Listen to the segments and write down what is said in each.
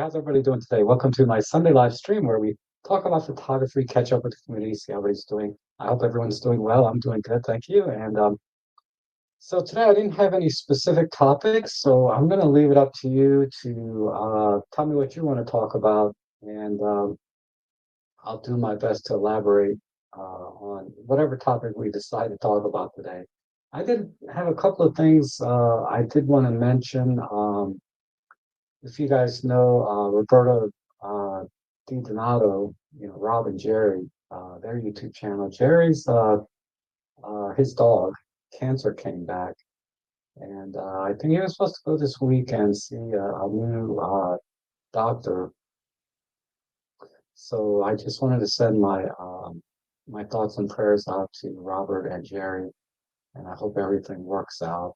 how's everybody doing today? Welcome to my Sunday live stream where we talk about photography, catch up with the community, see how everybody's doing. I hope everyone's doing well. I'm doing good, thank you. So today I didn't have any specific topics, so I'm going to leave it up to you to tell me what you want to talk about, and I'll do my best to elaborate on whatever topic we decide to talk about today. I did have a couple of things I did want to mention. If you guys know Roberto DiDonato, Rob and Jerry, their YouTube channel. Jerry's his dog, cancer came back, and I think he was supposed to go this week and see a new doctor. So I just wanted to send my thoughts and prayers out to Robert and Jerry, and I hope everything works out.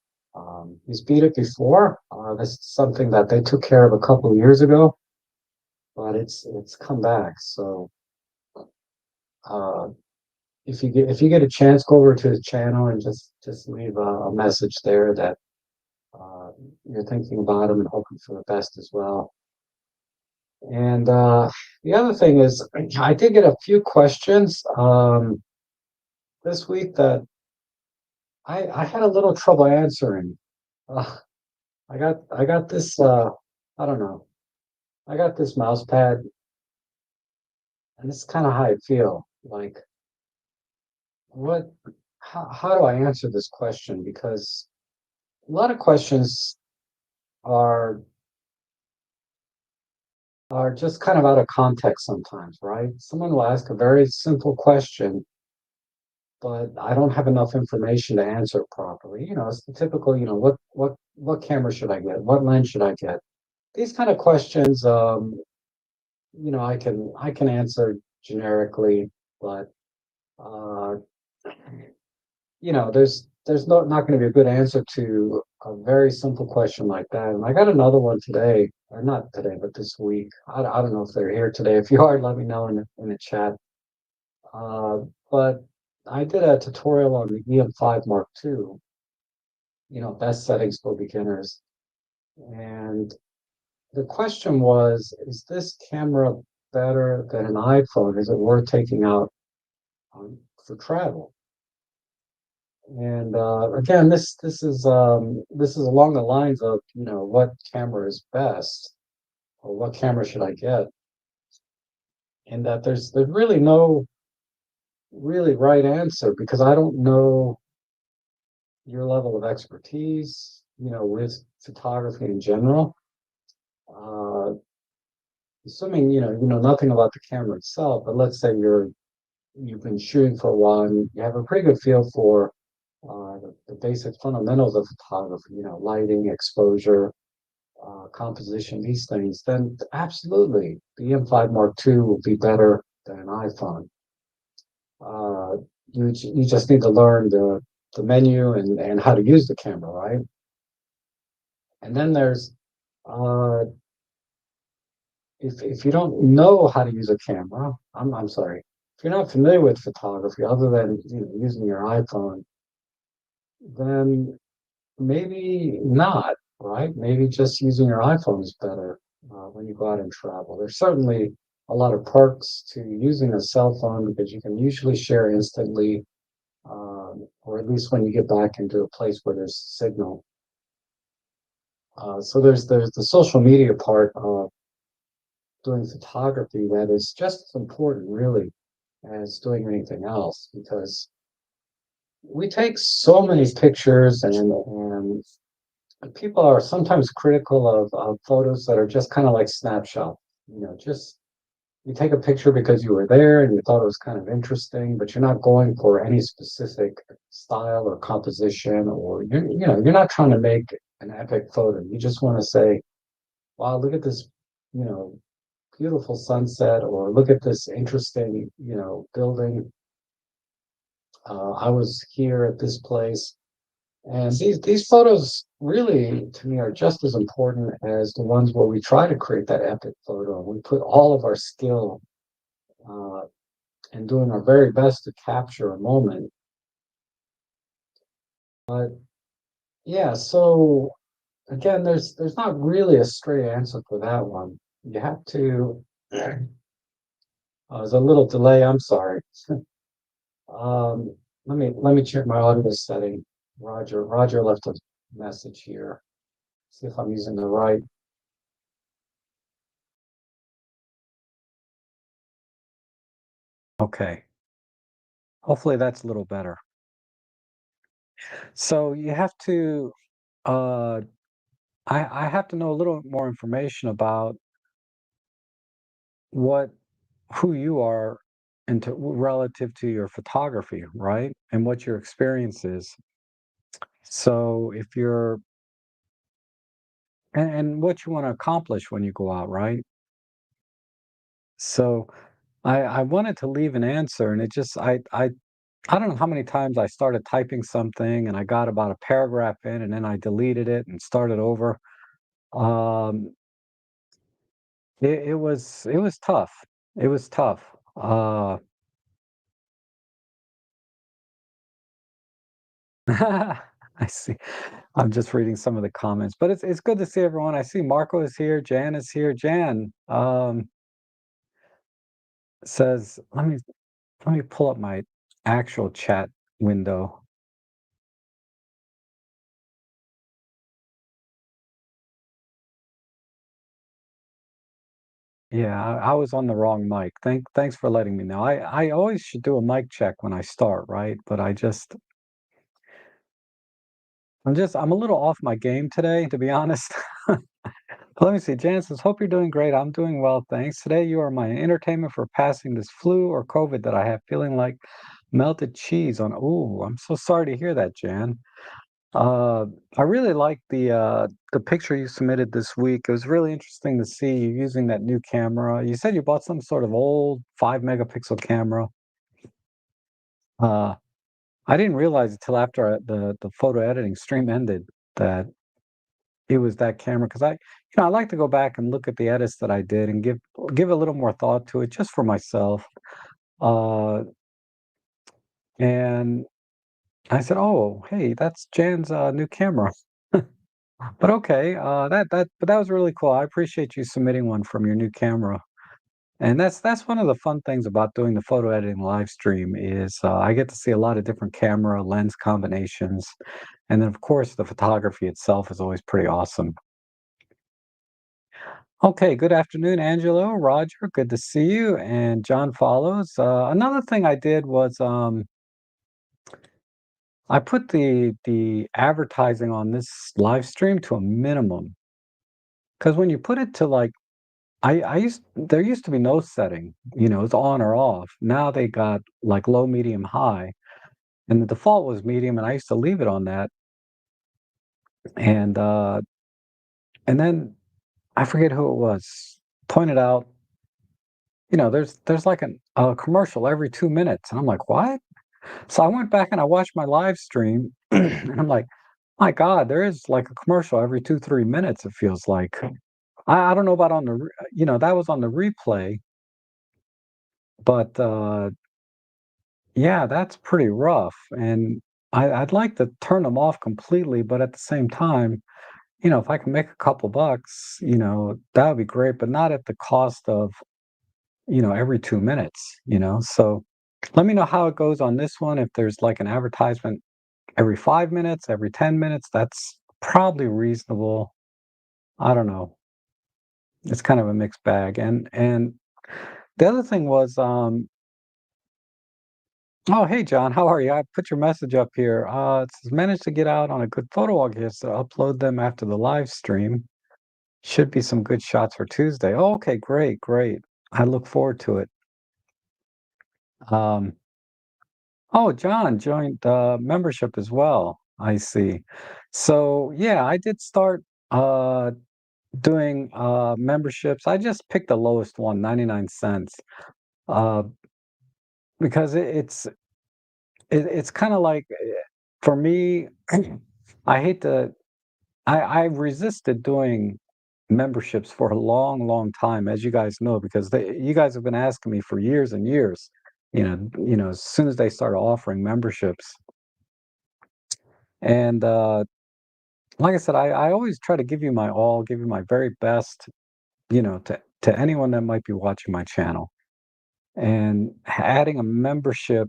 He's beat it before. This is something that they took care of a couple of years ago, but it's come back. So uh, if you get a chance, go over to his channel and just leave a message there that uh, you're thinking about him and hoping for the best as well. And the other thing is, I did get a few questions this week that I had a little trouble answering. Uh, I got this I don't know. I got this mouse pad, and this is kind of how I feel. Like, what? How do I answer this question? Because a lot of questions are are just kind of out of context sometimes, right? Someone will ask a very simple question, but I don't have enough information to answer it properly. It's the typical, what camera should I get? What lens should I get? These kind of questions, I can answer generically, but uh, there's not going to be a good answer to a very simple question like that. And I got another one today, or not today, but this week. I don't know if they're here today. If you are, let me know in the chat. Uh, but I did a tutorial on the EM5 Mark II, best settings for beginners. And the question was, is this camera better than an iPhone? Is it worth taking out for travel? And again, this is along the lines of what camera is best, or what camera should I get, and that there's really no really right answer, because I don't know your level of expertise, with photography in general. Uh, Assuming you know nothing about the camera itself, but let's say you've been shooting for a while and you have a pretty good feel for the basic fundamentals of photography, lighting, exposure, composition, these things, then absolutely the M5 Mark II will be better than an iPhone. You just need to learn the menu and how to use the camera, right? And then there's uh, if you don't know how to use a camera, I'm sorry, if you're not familiar with photography other than using your iPhone, then maybe not, right? Maybe just using your iPhone is better when you go out and travel. There's certainly a lot of perks to using a cell phone, because you can usually share instantly, or at least when you get back into a place where there's signal. So there's the social media part of doing photography that is just as important, really, as doing anything else, because we take so many pictures, and people are sometimes critical of photos that are just kind of like snapshots. Just you take a picture because you were there and you thought it was kind of interesting, but you're not going for any specific style or composition, or you're not trying to make an epic photo. You just want to say, wow, look at this, you know, beautiful sunset, or look at this interesting, building. I was here at this place. And these photos really, to me, are just as important as the ones where we try to create that epic photo. We put all of our skill uh, in doing our very best to capture a moment. But yeah, so again, there's not really a straight answer for that one. you have to, there's a little delay, I'm sorry. Let me check my audio setting. Roger left a message here. See if I'm using the right. Okay. Hopefully that's a little better. So you have to, uh, I have to know a little more information about what, who you are into relative to your photography, right? And what your experience is. So if you're, and what you want to accomplish when you go out, right? So I wanted to leave an answer and it just, I don't know how many times I started typing something and I got about a paragraph in and then I deleted it and started over. Um, it was tough. It was tough. I see. I'm just reading some of the comments, but it's good to see everyone. I see Marco is here, Jan is here. Jan says, let me pull up my actual chat window. Yeah, I was on the wrong mic. Thanks for letting me know. I always should do a mic check when I start, right? But I'm a little off my game today, to be honest. Let me see. Jan says, hope you're doing great. I'm doing well, thanks. Today you are my entertainment for passing this flu or COVID that I have, feeling like melted cheese on. Ooh, I'm so sorry to hear that, Jan. Uh, I really like the picture you submitted this week. It was really interesting to see you using that new camera. You said you bought some sort of old 5 megapixel camera. Uh, I didn't realize until after the photo editing stream ended that it was that camera because I like to go back and look at the edits that I did and give a little more thought to it just for myself. Uh, and I said, "Oh, hey, that's Jan's new camera." But okay, but that was really cool. I appreciate you submitting one from your new camera. And that's one of the fun things about doing the photo editing live stream is I get to see a lot of different camera lens combinations, and then of course the photography itself is always pretty awesome. Okay, good afternoon, Angelo, Roger, good to see you, and John follows. Another thing I did was I put the advertising on this live stream to a minimum because when you put it to like I used there used to be no setting, it's on or off. Now they got like low, medium, high, and the default was medium, and I used to leave it on that. And and then I forget who it was pointed out, there's like a commercial every 2 minutes, and I'm like, what? So I went back and I watched my live stream, and I'm like, my God, there is like a commercial every 2, 3 minutes. It feels like I don't know about on the that was on the replay, but yeah, that's pretty rough, and I'd like to turn them off completely, but at the same time, if I can make a couple bucks, that would be great, but not at the cost of, every 2 minutes, So, let me know how it goes on this one, if there's, like, an advertisement every 5 minutes, every 10 minutes, that's probably reasonable. I don't know. It's kind of a mixed bag, and the other thing was, oh, hey, John, how are you? I put your message up here. It says, managed to get out on a good photo walk here, so upload them after the live stream. Should be some good shots for Tuesday. Oh, okay, great, great. I look forward to it. Um, oh, John joined the membership as well. I see. So yeah, I did start doing memberships. I just picked the lowest one, 99 cents. Uh, because it's kind of like for me, I hate to I resisted doing memberships for a long, long time, as you guys know, because you guys have been asking me for years and years. As soon as they started offering memberships, and like I said, I always try to give you my all, give you my very best, to to anyone that might be watching my channel. And adding a membership,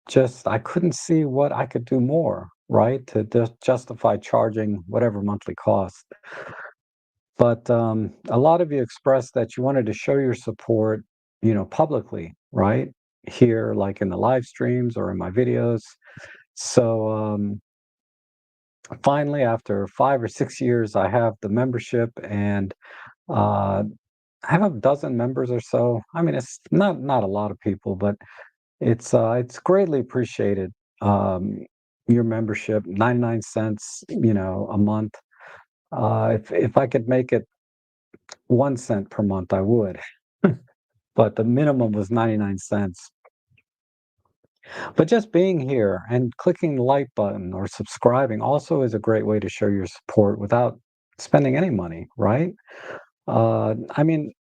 just I couldn't see what I could do more, right? To just justify charging whatever monthly cost. But a lot of you expressed that you wanted to show your support, publicly, right? Here, like in the live streams or in my videos. So finally, after 5 or 6 years, I have the membership, and uh, I have a dozen members or so. I mean, it's not a lot of people, but it's greatly appreciated. Um, your membership, 99 cents, a month. If I could make it 1 cent per month, I would. But the minimum was 99 cents. But just being here and clicking the like button or subscribing also is a great way to show your support without spending any money, right? I mean,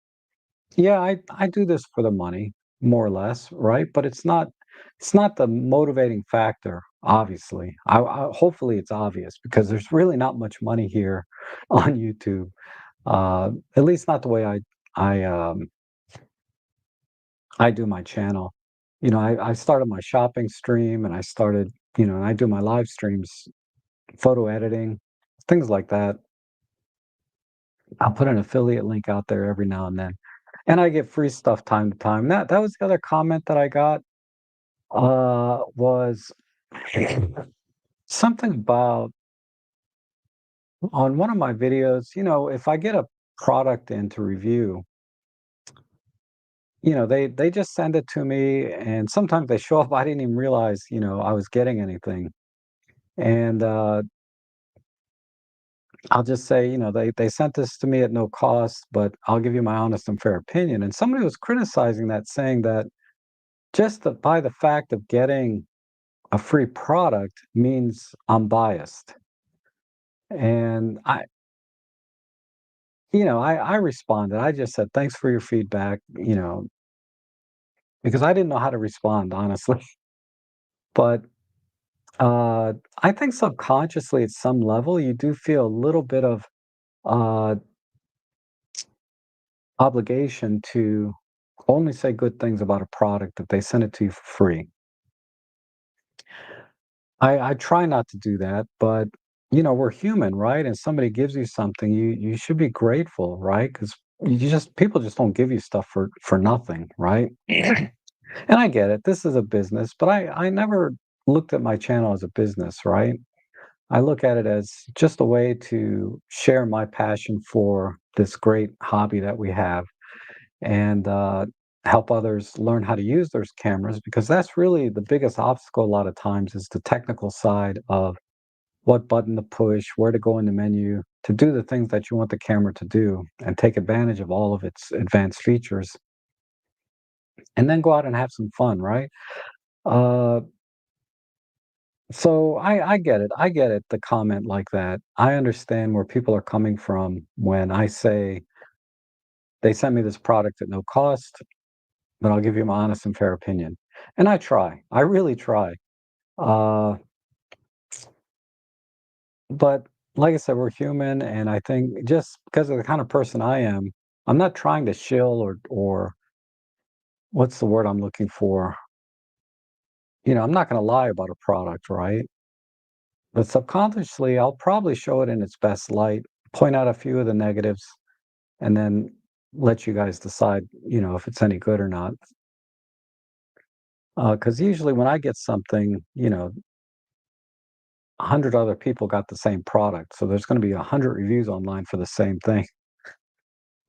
yeah, I do this for the money, more or less, right? But it's not the motivating factor, obviously. Hopefully it's obvious because there's really not much money here on YouTube. At least not the way I um I do my channel. I started my shopping stream, and I started, and I do my live streams, photo editing, things like that. I'll put an affiliate link out there every now and then. And I get free stuff time to time. That was the other comment that I got, was something about on one of my videos, if I get a product in to review, they just send it to me, and sometimes they show up, I didn't even realize, I was getting anything. And I'll just say, they sent this to me at no cost, but I'll give you my honest and fair opinion. And somebody was criticizing that, saying that just by the fact of getting a free product means I'm biased. And I responded. I just said, thanks for your feedback, because I didn't know how to respond, honestly. But I think subconsciously at some level, you do feel a little bit of uh, obligation to only say good things about a product if they send it to you for free. I try not to do that, but we're human, right? And somebody gives you something, you should be grateful, right? Because people just don't give you stuff for nothing, right? And I get it. This is a business, but I never looked at my channel as a business, right? I look at it as just a way to share my passion for this great hobby that we have, and help others learn how to use those cameras, because that's really the biggest obstacle a lot of times, is the technical side of what button to push, where to go in the menu to do the things that you want the camera to do and take advantage of all of its advanced features, and then go out and have some fun, right? Uh, so I get it. I get it, the comment like that. I understand where people are coming from when I say they sent me this product at no cost, but I'll give you my honest and fair opinion. And I try. I really try. Uh, but like I said, we're human, and I think just because of the kind of person I am, I'm not trying to shill or what's the word I'm looking for? I'm not going to lie about a product, right? But subconsciously, I'll probably show it in its best light, point out a few of the negatives, and then let you guys decide, if it's any good or not. Because usually when I get something, 100 other people got the same product, so there's gonna be 100 reviews online for the same thing.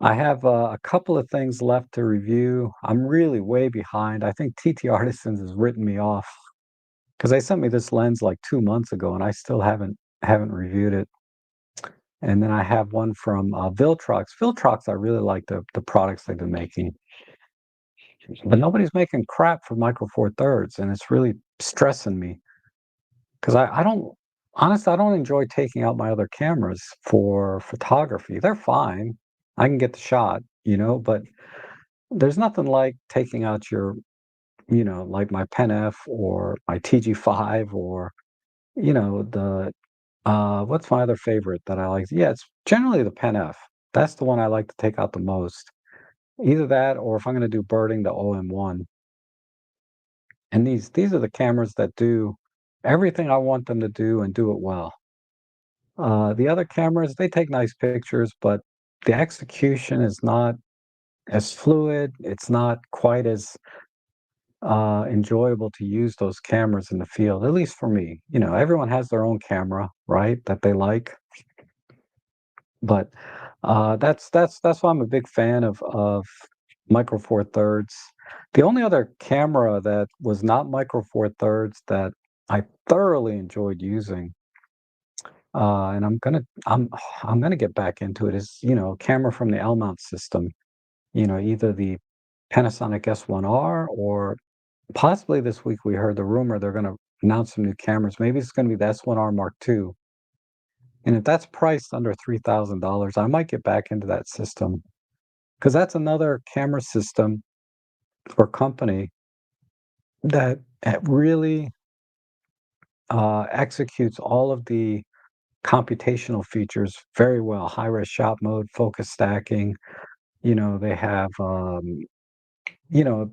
I have, a couple of things left to review. I'm really way behind. I think TT Artisans has written me off because they sent me this lens like 2 months ago, and I still haven't reviewed it. And then I have one from, Viltrox. Viltrox, I really like the products they've been making, but nobody's making crap for Micro Four Thirds, and it's really stressing me. 'Cause I don't honestly, I don't enjoy taking out my other cameras for photography. They're fine. I can get the shot, but there's nothing like taking out your, like my Pen F or my TG5, or, the what's my other favorite that I like? Yeah, it's generally the Pen F. That's the one I like to take out the most. Either that or if I'm gonna do birding, the OM1. And these are the cameras that do everything I want them to do and do it well. The other cameras, they take nice pictures, but the execution is not as fluid. It's not quite as enjoyable to use those cameras in the field, at least for me. You know, everyone has their own camera, right, that they like. But that's why I'm a big fan of Micro Four Thirds. The only other camera that was not Micro Four Thirds that I thoroughly enjoyed using, and I'm gonna get back into it, is a camera from the L mount system. Either the Panasonic S1R or possibly this week we heard the rumor they're gonna announce some new cameras. Maybe it's gonna be the S1R Mark II. And if that's priced under $3,000, I might get back into that system because that's another camera system or company that really executes all of the computational features very well. High res shot mode, focus stacking. They have, you know,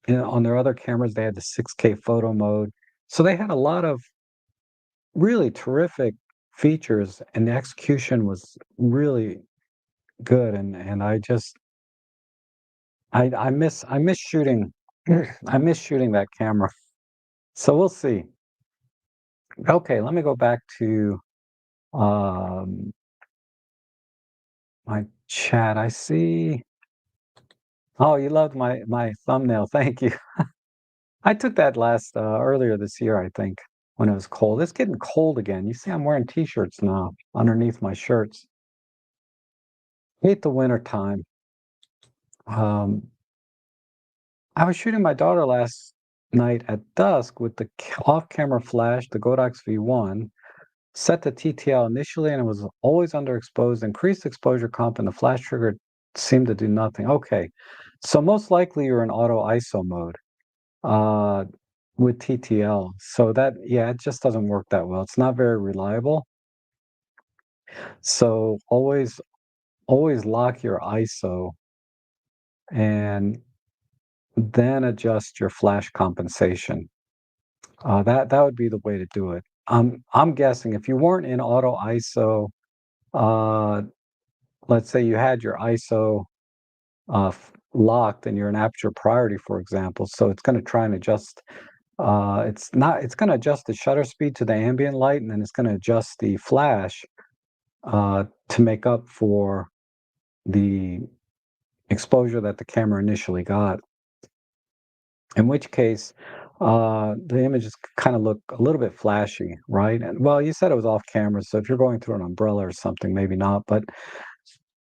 on their other cameras, they had the 6K photo mode. So they had a lot of really terrific features, and the execution was really good. And I miss shooting I miss shooting that camera. So we'll see. Okay, let me go back to um, my chat. I see. Oh, you loved my thumbnail. Thank you. I took that last earlier this year, I think, when it was cold. It's getting cold again. You see, I'm wearing t-shirts now underneath my shirts. Hate the winter time. Um, I was shooting my daughter last night at dusk with the off-camera flash, the Godox V1, set the TTL initially, and it was always underexposed. Increased exposure comp, and the flash trigger seemed to do nothing. Okay, so most likely you're in auto ISO mode uh, with TTL. So that, yeah, it just doesn't work that well. It's not very reliable. So always lock your ISO and then adjust your flash compensation. That would be the way to do it. I'm guessing if you weren't in auto ISO, uh, let's say you had your ISO locked and you're in aperture priority, for example, so it's going to try and adjust. It's going to adjust the shutter speed to the ambient light, and then it's going to adjust the flash to make up for the exposure that the camera initially got. In which case, the images kind of look a little bit flashy, right? And well, you said it was off camera, so if you're going through an umbrella or something, maybe not. But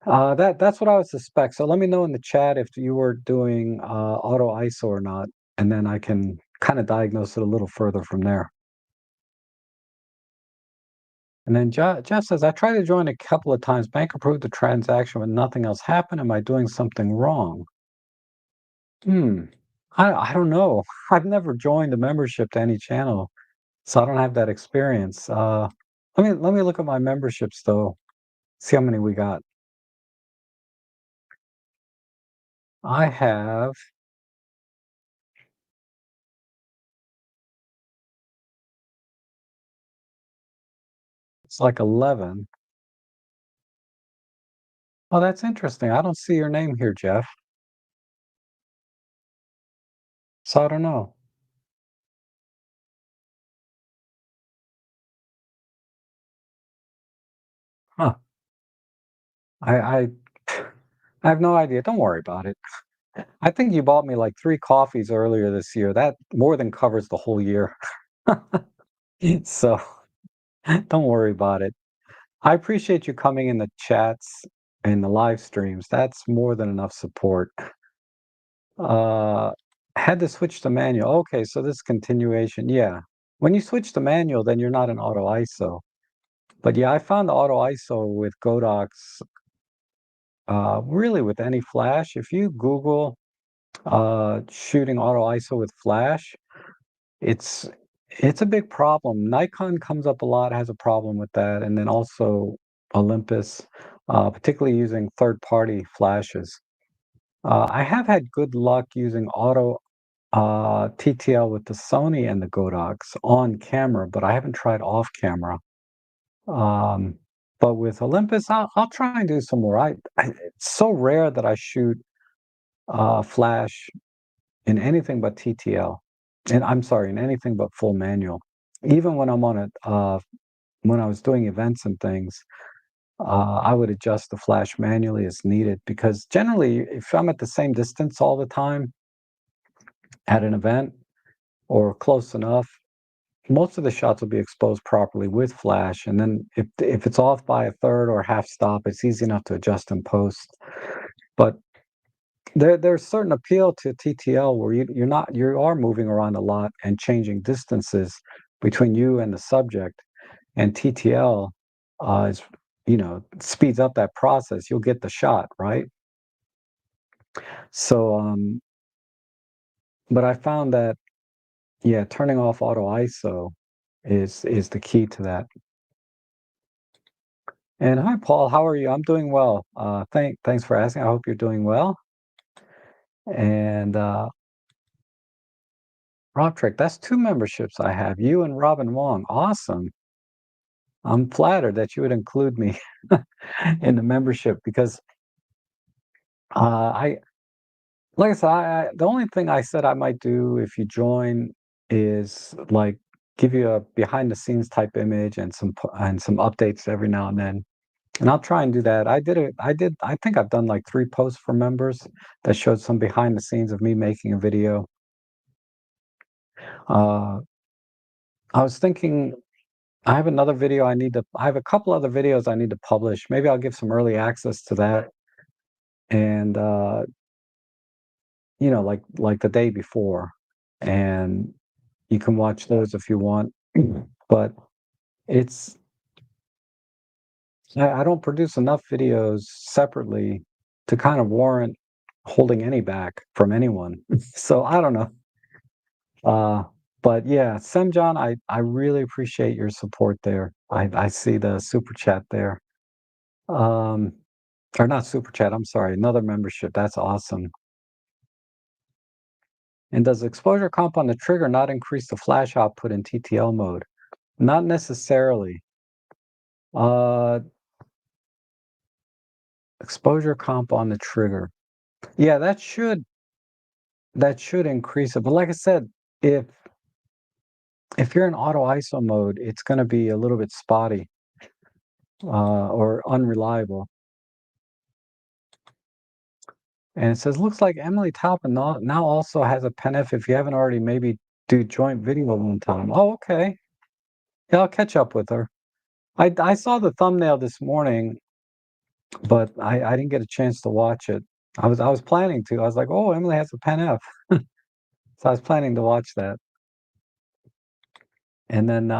that's what I would suspect. So let me know in the chat if you were doing auto ISO or not, and then I can kind of diagnose it a little further from there. And then Jeff says, I tried to join a couple of times. Bank approved the transaction, but nothing else happened. Am I doing something wrong? Hmm. I don't know. I've never joined a membership to any channel, so I don't have that experience. Let me look at my memberships though. See how many we got. I have it's like 11. Oh, that's interesting. I don't see your name here, Jeff. So I don't know. Huh. I I have no idea. Don't worry about it. I think you bought me like 3 coffees earlier this year. That more than covers the whole year. So don't worry about it. I appreciate you coming in the chats and the live streams. That's more than enough support. Uh, had to switch to manual. Okay, so this continuation. Yeah. When you switch to manual, then you're not in auto ISO. But yeah, I found the auto ISO with Godox, really with any flash. If you Google shooting auto ISO with flash, it's it's a big problem. Nikon comes up a lot, has a problem with that, and then also Olympus, particularly using third-party flashes. I have had good luck using auto TTL with the Sony and the Godox on camera, but I haven't tried off camera. Um, but with Olympus, I'll try and do some more. It's so rare that I shoot flash in anything but TTL, and I'm sorry, in anything but full manual. Even when I'm on it, when I was doing events and things, I would adjust the flash manually as needed because generally, if I'm at the same distance all the time at an event or close enough, most of the shots will be exposed properly with flash. And then if it's off by a third or half stop, it's easy enough to adjust in post. But there's certain appeal to TTL where you are moving around a lot and changing distances between you and the subject. And TTL is speeds up that process. You'll get the shot, right? So but I found that yeah, turning off auto ISO is the key to that. And hi, Paul. How are you? I'm doing well. Thanks for asking. I hope you're doing well. And Rob Trick, that's two memberships I have. You and Robin Wong. Awesome. I'm flattered that you would include me in the membership because I, like I said, the only thing I said I might do if you join is like give you a behind the scenes type image and some updates every now and then. And I'll try and do that. I think I've done like 3 posts for members that showed some behind the scenes of me making a video. Uh, I was thinking I have a couple other videos I need to publish. Maybe I'll give some early access to that and, like the day before, and you can watch those if you want. But it's I don't produce enough videos separately to kind of warrant holding any back from anyone. So I don't know. Uh, but yeah, Semjon, I really appreciate your support there. I see the super chat there. Um, or not super chat, I'm sorry, another membership. That's awesome. And does exposure comp on the trigger not increase the flash output in TTL mode? Not necessarily. Uh, exposure comp on the trigger. Yeah, that should increase it. But like I said, if if you're in auto ISO mode, it's going to be a little bit spotty or unreliable. And it says, looks like Emily Taupin now also has a PenF. If you haven't already, maybe do joint video one time. Oh, okay. Yeah, I'll catch up with her. I saw the thumbnail this morning, but I didn't get a chance to watch it. I was planning to. I was like, oh, Emily has a PenF. So I was planning to watch that. And then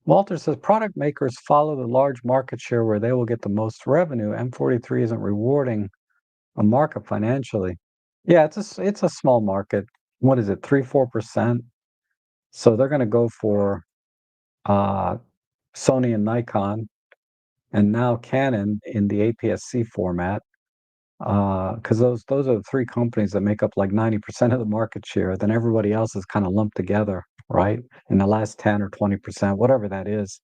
Walter says product makers follow the large market share where they will get the most revenue. M43 isn't rewarding a market financially. Yeah, it's a small market. What is it, 3-4%? So they're going to go for uh, Sony and Nikon, and now Canon in the APS-C format, because those are the 3 companies that make up like 90% of the market share. Then everybody else is kind of lumped together, right? In the last 10 or 20%, whatever that is.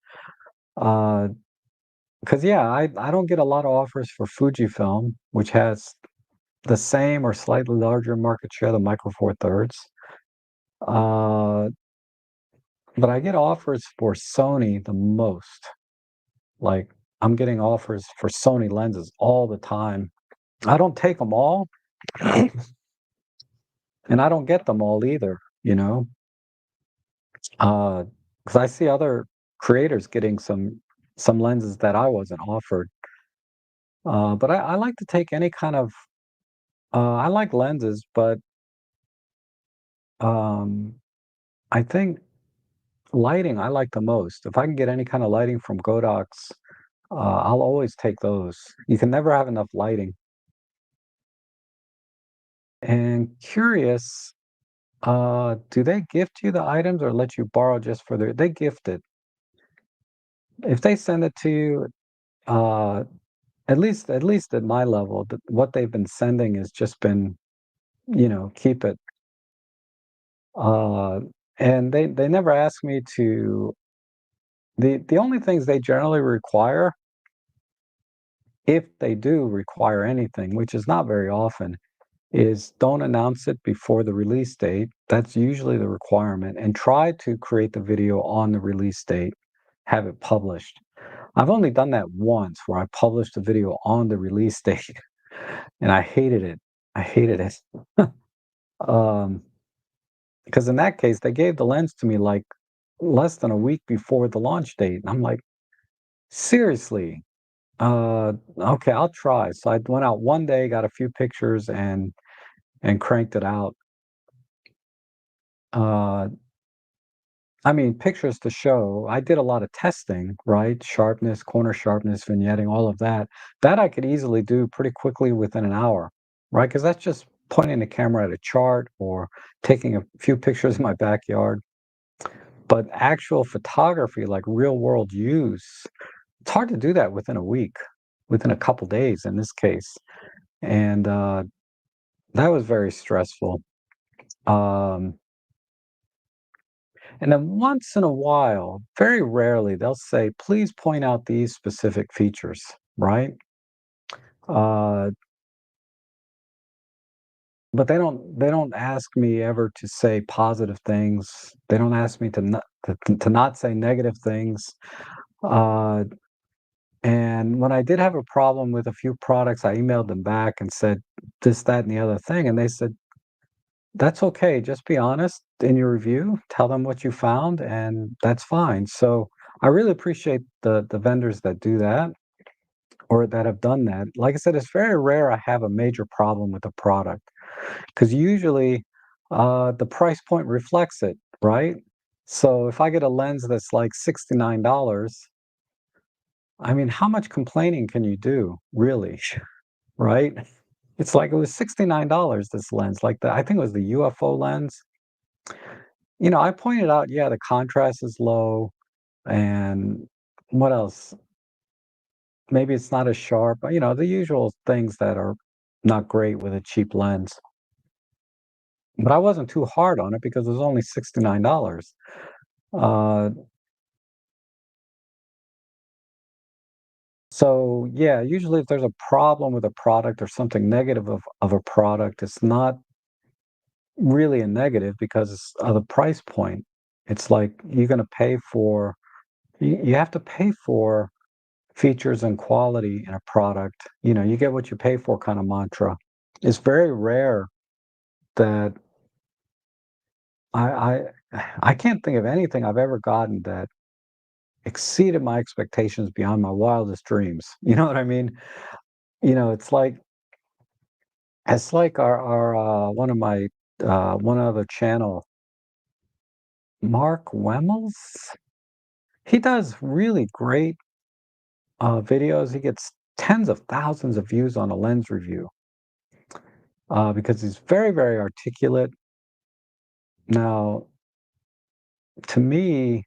Uh, Because yeah, I don't get a lot of offers for Fujifilm, which has the same or slightly larger market share than Micro Four Thirds. Uh, but I get offers for Sony the most. Like I'm getting offers for Sony lenses all the time. I don't take them all, and I don't get them all either, you know? Because I see other creators getting some lenses that I wasn't offered. But I like to take any kind of I like lenses, but Um, I think lighting I like the most. If I can get any kind of lighting from Godox, I'll always take those. You can never have enough lighting. And curious, do they gift you the items or let you borrow just for they gift it. If they send it to you, uh, at least at my level, what they've been sending has just been, keep it. Uh, and they never ask me to. The only things they generally require, if they do require anything, which is not very often, is don't announce it before the release date. That's usually the requirement, and try to create the video on the release date, have it published. I've only done that once where I published a video on the release date, and I hated it. I hated it. Um, because in that case, they gave the lens to me like less than a week before the launch date. And I'm like, seriously? Okay, I'll try. So I went out one day, got a few pictures, and cranked it out. Uh, I mean, pictures to show. I did a lot of testing, right? Sharpness, corner sharpness, vignetting, all of that. That I could easily do pretty quickly within an hour, right? Because that's just pointing the camera at a chart or taking a few pictures in my backyard. But actual photography, like real world use, it's hard to do that within a week, within a couple days in this case. And that was very stressful. Um, And then once in a while, very rarely, they'll say, please point out these specific features, right? Uh, but they don't ask me ever to say positive things. They don't ask me to not say negative things. Uh, and when I did have a problem with a few products, I emailed them back and said this, that, and the other thing, and they said that's okay. Just be honest in your review. Tell them what you found, and that's fine. So I really appreciate the vendors that do that or that have done that. Like I said, it's very rare I have a major problem with a product because usually the price point reflects it, right? So if I get a lens that's like $69, I mean, how much complaining can you do, really? Right? It's like it was $69 this lens, like I think it was the UFO lens. I pointed out, yeah, the contrast is low, and what else? Maybe it's not as sharp, the usual things that are not great with a cheap lens. But I wasn't too hard on it because it was only $69. Uh, so yeah, usually if there's a problem with a product or something negative of a product, it's not really a negative because of the price point. It's like you're going to pay for, you have to pay for features and quality in a product. You get what you pay for kind of mantra. It's very rare that I I can't think of anything I've ever gotten that exceeded my expectations beyond my wildest dreams. You know what I mean? It's like our one of my one other channel, Mark Wemmels. He does really great videos. He gets tens of thousands of views on a lens review because he's very, very articulate. Now, to me,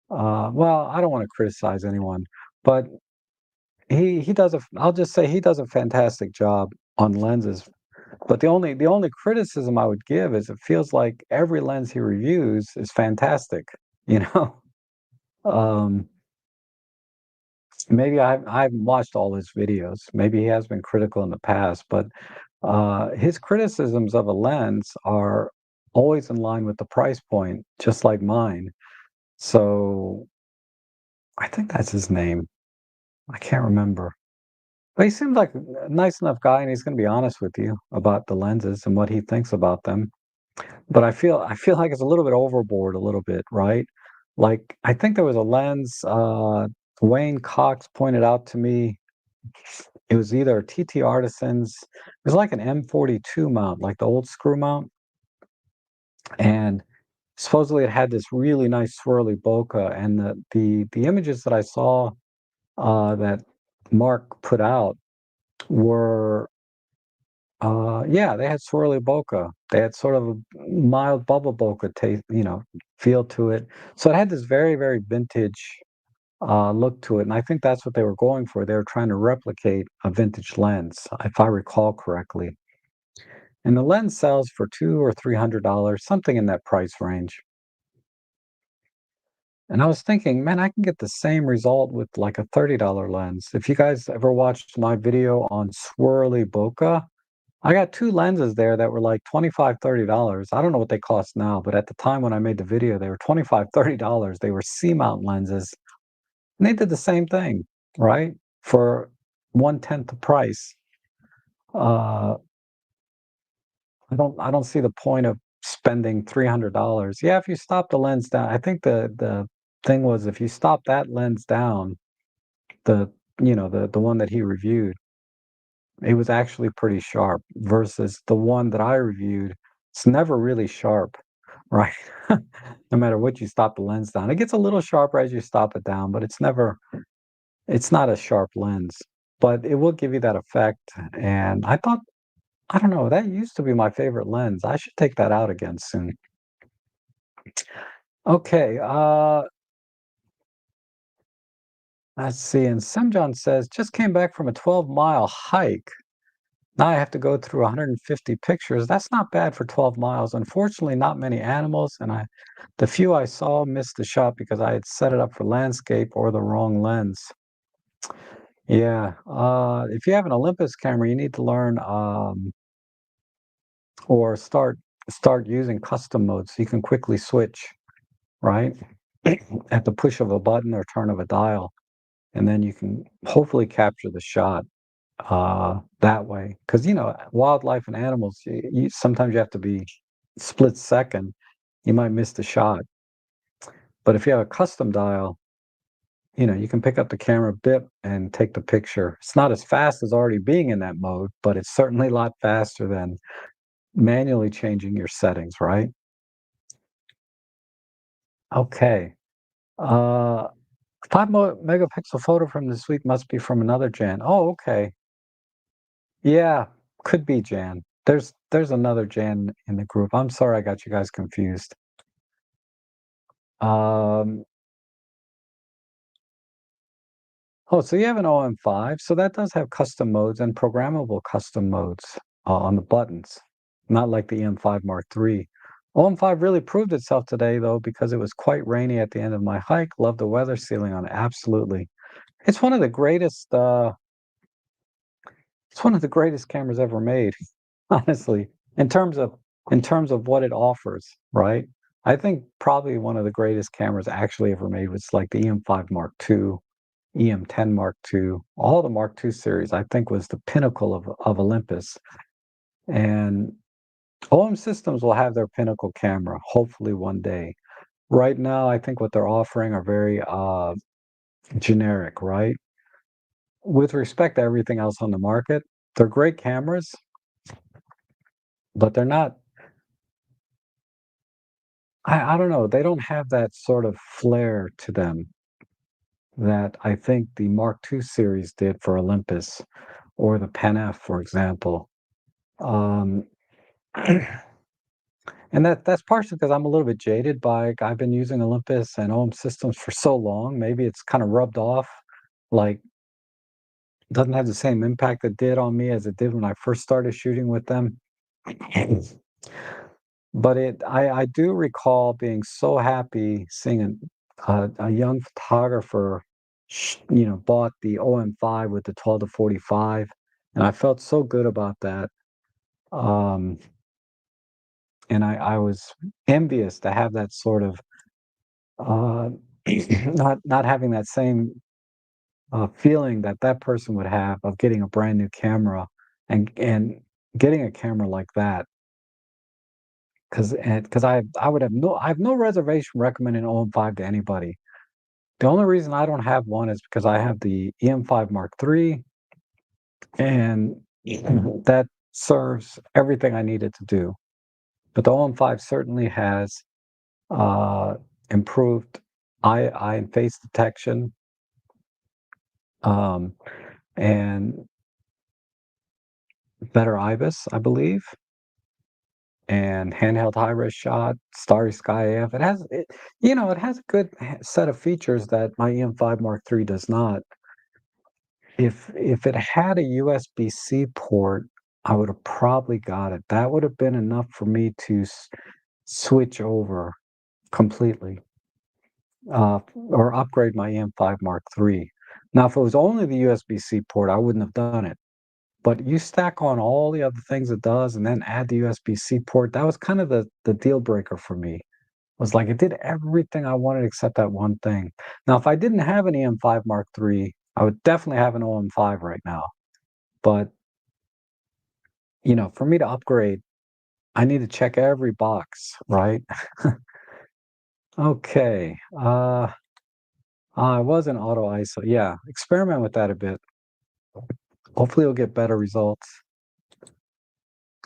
well, I don't want to criticize anyone, but he does a. I'll just say he does a fantastic job on lenses. But the only criticism I would give is it feels like every lens he reviews is fantastic. You know, um, maybe I haven't watched all his videos. Maybe he has been critical in the past, but his criticisms of a lens are always in line with the price point, just like mine. So I think that's his name. I can't remember. But he seems like a nice enough guy, and he's gonna be honest with you about the lenses and what he thinks about them. But I feel like it's a little bit overboard a little bit, right? Like, I think there was a lens, Wayne Cox pointed out to me. It was either TT Artisans, it was like an M42 mount, like the old screw mount, and supposedly it had this really nice swirly bokeh, and the images that I saw, that Mark put out were yeah, they had swirly bokeh. They had sort of a mild bubble bokeh taste, feel to it. So it had this very, very vintage. look to it, and I think that's what they were going for. They were trying to replicate a vintage lens, if I recall correctly. And the lens sells for $200 or $300, something in that price range. And I was thinking, man, I can get the same result with like a $30 lens. If you guys ever watched my video on swirly bokeh, I got two lenses there that were like $25, $30. I don't know what they cost now, but at the time when I made the video, they were $25, $30. They were C-mount lenses, and they did the same thing, right? For one-tenth the price. Uh, I don't see the point of spending $300. Yeah, if you stop the lens down, I think the thing was if you stop that lens down, the the one that he reviewed, it was actually pretty sharp versus the one that I reviewed, it's never really sharp, right? No matter what you stop the lens down. It gets a little sharper as you stop it down, but it's not a sharp lens. But it will give you that effect. And I thought, I don't know, that used to be my favorite lens. I should take that out again soon. Okay, let's see. And Semjon says, just came back from a 12-mile hike. Now I have to go through 150 pictures. That's not bad for 12 miles. Unfortunately, not many animals, and the few I saw missed the shot because I had set it up for landscape or the wrong lens. Yeah, if you have an Olympus camera, you need to learn or start using custom modes so you can quickly switch, right? At the push of a button or turn of a dial, and then you can hopefully capture the shot that way. Because wildlife and animals, sometimes you have to be split second. You might miss the shot, but if you have a custom dial, you can pick up the camera bip and take the picture. It's not as fast as already being in that mode, but it's certainly a lot faster than manually changing your settings, right? Okay. Uh, 5 megapixel photo from this week must be from another Jan. Oh, okay. Yeah, could be Jan. There's another Jan in the group. I'm sorry I got you guys confused. Um, oh, so you have an OM5. So that does have custom modes and programmable custom modes on the buttons, not like the EM5 Mark III. OM5 really proved itself today, though, because it was quite rainy at the end of my hike. Love the weather sealing on it. Absolutely. It's one of the greatest. It's one of the greatest cameras ever made, honestly, in terms of what it offers, right? I think probably one of the greatest cameras actually ever made was like the EM5 Mark II, EM10 Mark II, all the Mark II series, I think was the pinnacle of Olympus. And OM Systems will have their pinnacle camera, hopefully one day. Right now, I think what they're offering are very generic, right? With respect to everything else on the market, they're great cameras, but they're not. I don't know. They don't have that sort of flair to them that I think the Mark II series did for Olympus or the Pen F, for example. Um, and that's partially because I'm a little bit jaded by I've been using Olympus and OM systems for so long. Maybe it's kind of rubbed off, like doesn't have the same impact it did on me as it did when I first started shooting with them. But I do recall being so happy seeing a young photographer, bought the OM5 with the 12 to 45, and I felt so good about that. Um, and I was envious to have that sort of uh, not having that same feeling that that person would have of getting a brand new camera and getting a camera like that. Because I have no reservation recommending OM5 to anybody. The only reason I don't have one is because I have the EM5 Mark III, and that serves everything I needed to do. But the OM5 certainly has uh, improved eye and face detection, um, and better IBIS, I believe. and handheld high-res shot, starry sky AF. It has a good set of features that my EM5 Mark III does not. If it had a USB-C port, I would have probably got it. That would have been enough for me to switch over completely, or upgrade my EM5 Mark III. Now, if it was only the USB-C port, I wouldn't have done it. But you stack on all the other things it does and then add the USB-C port, that was kind of the deal breaker for me. Was like it did everything I wanted except that one thing. Now, if I didn't have an EM5 Mark III, I would definitely have an OM5 right now. But, for me to upgrade, I need to check every box, right? Okay. It was an auto ISO. Yeah, experiment with that a bit. Hopefully, you'll get better results.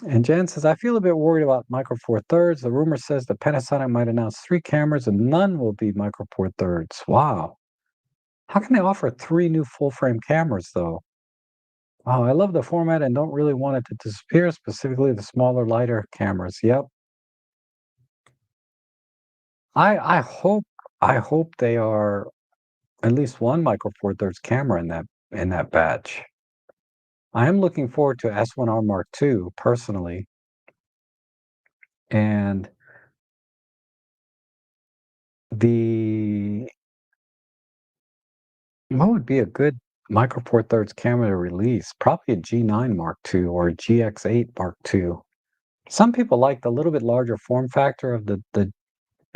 And Jen says, I feel a bit worried about Micro Four Thirds. The rumor says that Panasonic might announce 3 cameras and none will be Micro Four Thirds. Wow. How can they offer 3 new full frame cameras, though? Wow, I love the format and don't really want it to disappear, specifically the smaller, lighter cameras. Yep. I hope they are at least one Micro Four Thirds camera in that batch. I am looking forward to S1R Mark II personally. And the what would be a good Micro Four Thirds camera to release? Probably a G9 Mark II or a GX8 Mark II. Some people like the little bit larger form factor of the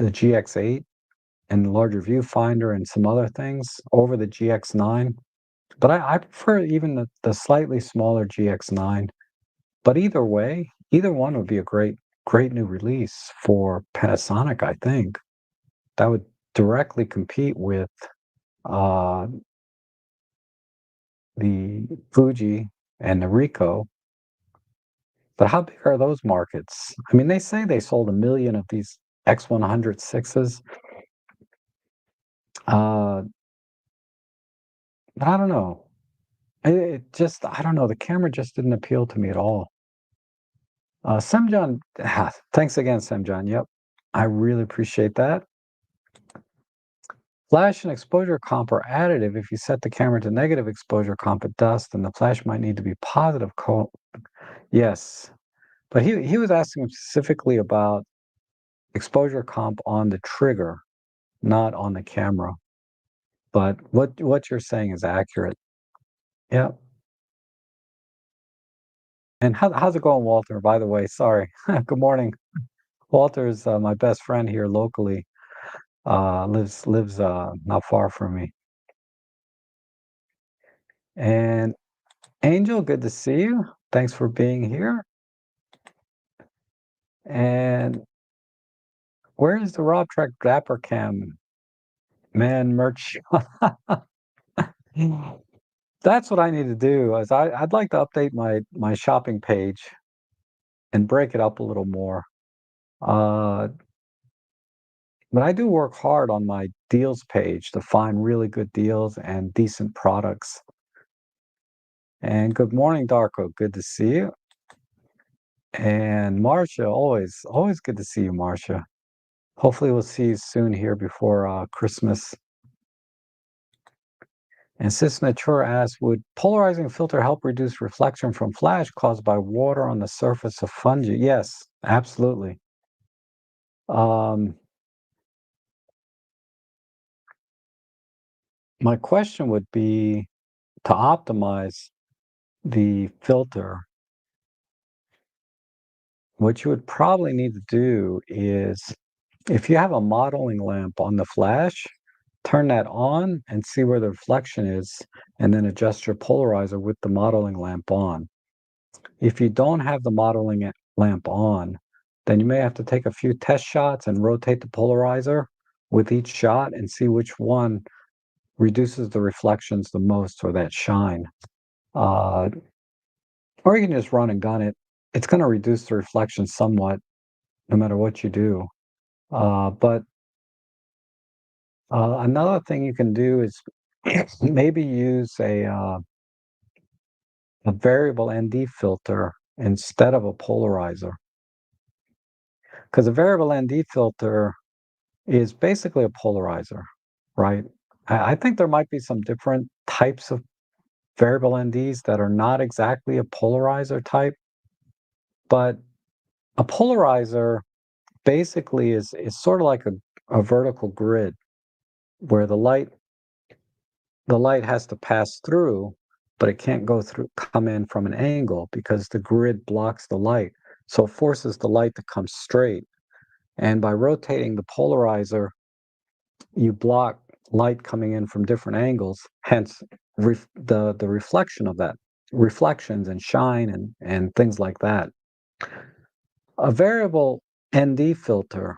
GX8 and the larger viewfinder and some other things over the GX9. But I prefer even the slightly smaller GX9. But either way, either one would be a great new release for Panasonic, I think. That would directly compete with uh, the Fuji and the Ricoh. But how big are those markets? I mean, they say they sold 1 million of these X106s. Uh, but I don't know. It just, I don't know. The camera just didn't appeal to me at all. Semjon, thanks again, Semjon. Yep. I really appreciate that. Flash and exposure comp are additive. If you set the camera to negative exposure comp at dusk, then the flash might need to be positive comp. Yes. But he was asking specifically about exposure comp on the trigger, not on the camera. But what you're saying is accurate. Yeah. And how's it going, Walter? By the way, sorry. Good morning. Walter is my best friend here locally. Lives not far from me. And Angel, good to see you. Thanks for being here. And where is the Rob Trek Dapper Cam man merch? That's what I need to do. Is I'd like to update my shopping page and break it up a little more. Uh, but I do work hard on my deals page to find really good deals and decent products. And good morning, Darko. Good to see you. And Marcia, always good to see you, Marcia. Hopefully, we'll see you soon here before Christmas. And Sis Nature asks, would polarizing filter help reduce reflection from flash caused by water on the surface of fungi? Yes, absolutely. My question would be to optimize the filter. What you would probably need to do is if you have a modeling lamp on the flash, turn that on and see where the reflection is, and then adjust your polarizer with the modeling lamp on. If you don't have the modeling lamp on, then you may have to take a few test shots and rotate the polarizer with each shot and see which one reduces the reflections the most or that shine. Uh, or you can just run and gun it. It's going to reduce the reflection somewhat no matter what you do. But another thing you can do is maybe use a variable ND filter instead of a polarizer. because a variable ND filter is basically a polarizer, right? I think there might be some different types of variable NDs that are not exactly a polarizer type, but a polarizer basically is sort of like a vertical grid where the light has to pass through, but it can't come in from an angle because the grid blocks the light. So it forces the light to come straight. And by rotating the polarizer, you block light coming in from different angles, hence the reflection of that, reflections and shine and things like that. A variable ND filter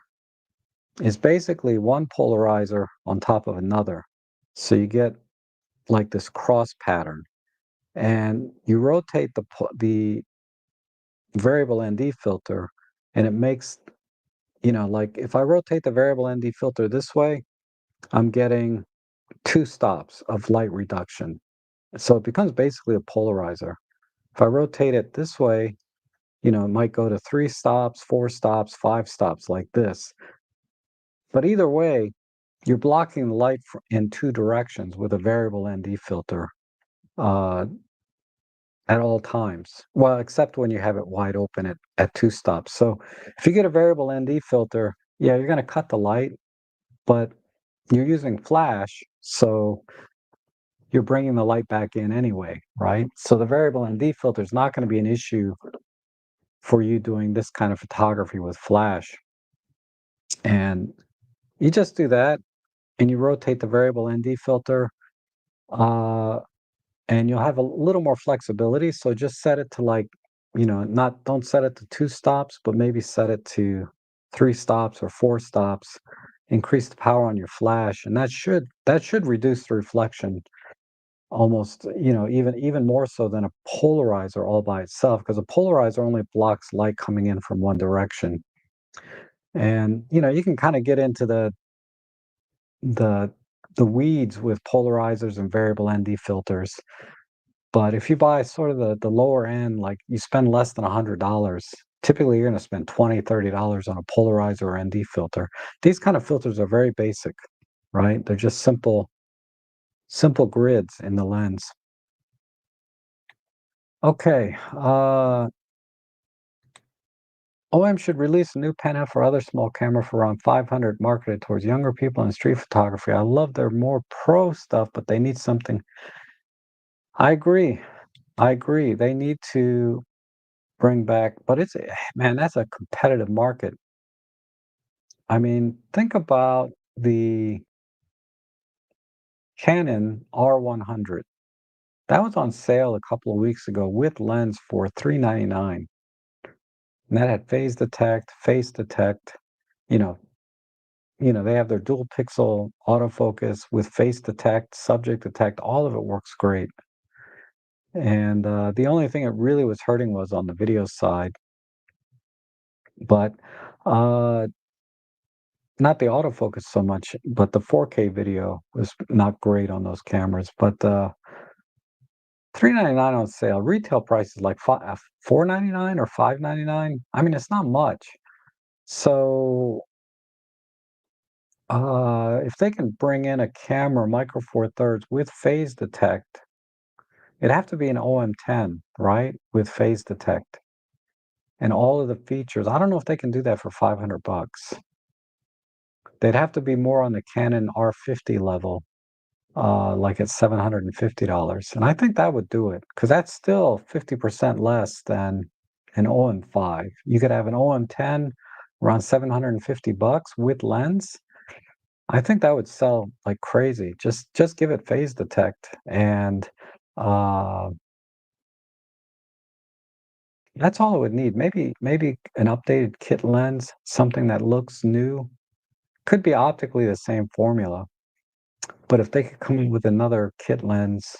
is basically one polarizer on top of another. So you get like this cross pattern, and you rotate the variable ND filter, and it makes, like if I rotate the variable ND filter this way, I'm getting two stops of light reduction. So it becomes basically a polarizer. If I rotate it this way, it might go to 3 stops, 4 stops, 5 stops like this. But either way, you're blocking the light in two directions with a variable ND filter uh, at all times. Well, except when you have it wide open at 2 stops. So if you get a variable ND filter, yeah, you're going to cut the light, but you're using flash, so you're bringing the light back in anyway, right? So the variable ND filter is not going to be an issue for you doing this kind of photography with flash. And you just do that, and you rotate the variable ND filter, uh, and you'll have a little more flexibility. So just set it to like, not don't set it to 2 stops, but maybe set it to 3 stops or 4 stops. Increase the power on your flash, and that should reduce the reflection almost, even more so than a polarizer all by itself, because a polarizer only blocks light coming in from one direction. And you can kind of get into the the weeds with polarizers and variable ND filters. But if you buy sort of the lower end, like you spend less than $100, typically you're going to spend $20, $30 on a polarizer or ND filter. These kind of filters are very basic, right? They're just simple grids in the lens. Okay, OM should release a new pen F or other small camera for around 500 marketed towards younger people in street photography. I love their more pro stuff, but they need something. I agree. I agree. They need to bring back, but man, that's a competitive market. I mean, think about the Canon R100. That was on sale a couple of weeks ago with lens for $399. And that had face detect, you know, they have their dual pixel autofocus with face detect, subject detect, all of it works great. And the only thing it really was hurting was on the video side, but uh, not the autofocus so much, but the 4K video was not great on those cameras. But $399 on sale, retail price is like $499 or $599. I mean, it's not much. So if they can bring in a camera, micro four thirds with phase detect, it'd have to be an OM10, right? With phase detect and all of the features. I don't know if they can do that for 500 bucks. They'd have to be more on the Canon R50 level, like at $750. And I think that would do it because that's still 50% less than an OM5. You could have an OM10 around 750 bucks with lens. I think that would sell like crazy. Just give it phase detect, and uh, that's all it would need. Maybe an updated kit lens, something that looks new. Could be optically the same formula, but if they could come in with another kit lens,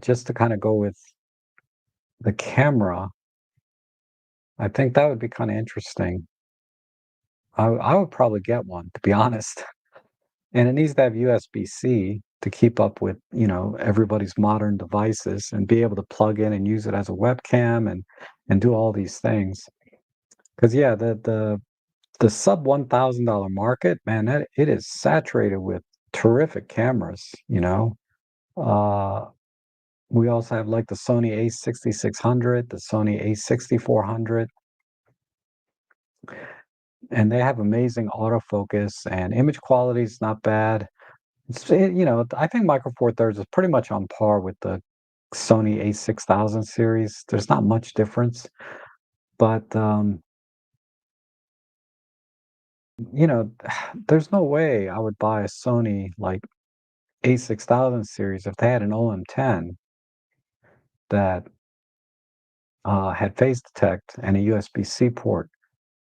just to kind of go with the camera, I think that would be kind of interesting. I would probably get one, to be honest. And it needs to have USB-C to keep up with, everybody's modern devices and be able to plug in and use it as a webcam and do all these things. Because yeah, the sub $1,000 market, man, that it is saturated with terrific cameras, you know? Uh, we also have, like, the Sony A6600, the Sony A6400, and they have amazing autofocus, and image quality is not bad. I think Micro Four Thirds is pretty much on par with the Sony A6000 series. There's not much difference, but, you know, there's no way I would buy a Sony, like, A6000 series if they had an OM10 that, had phase detect and a USB-C port.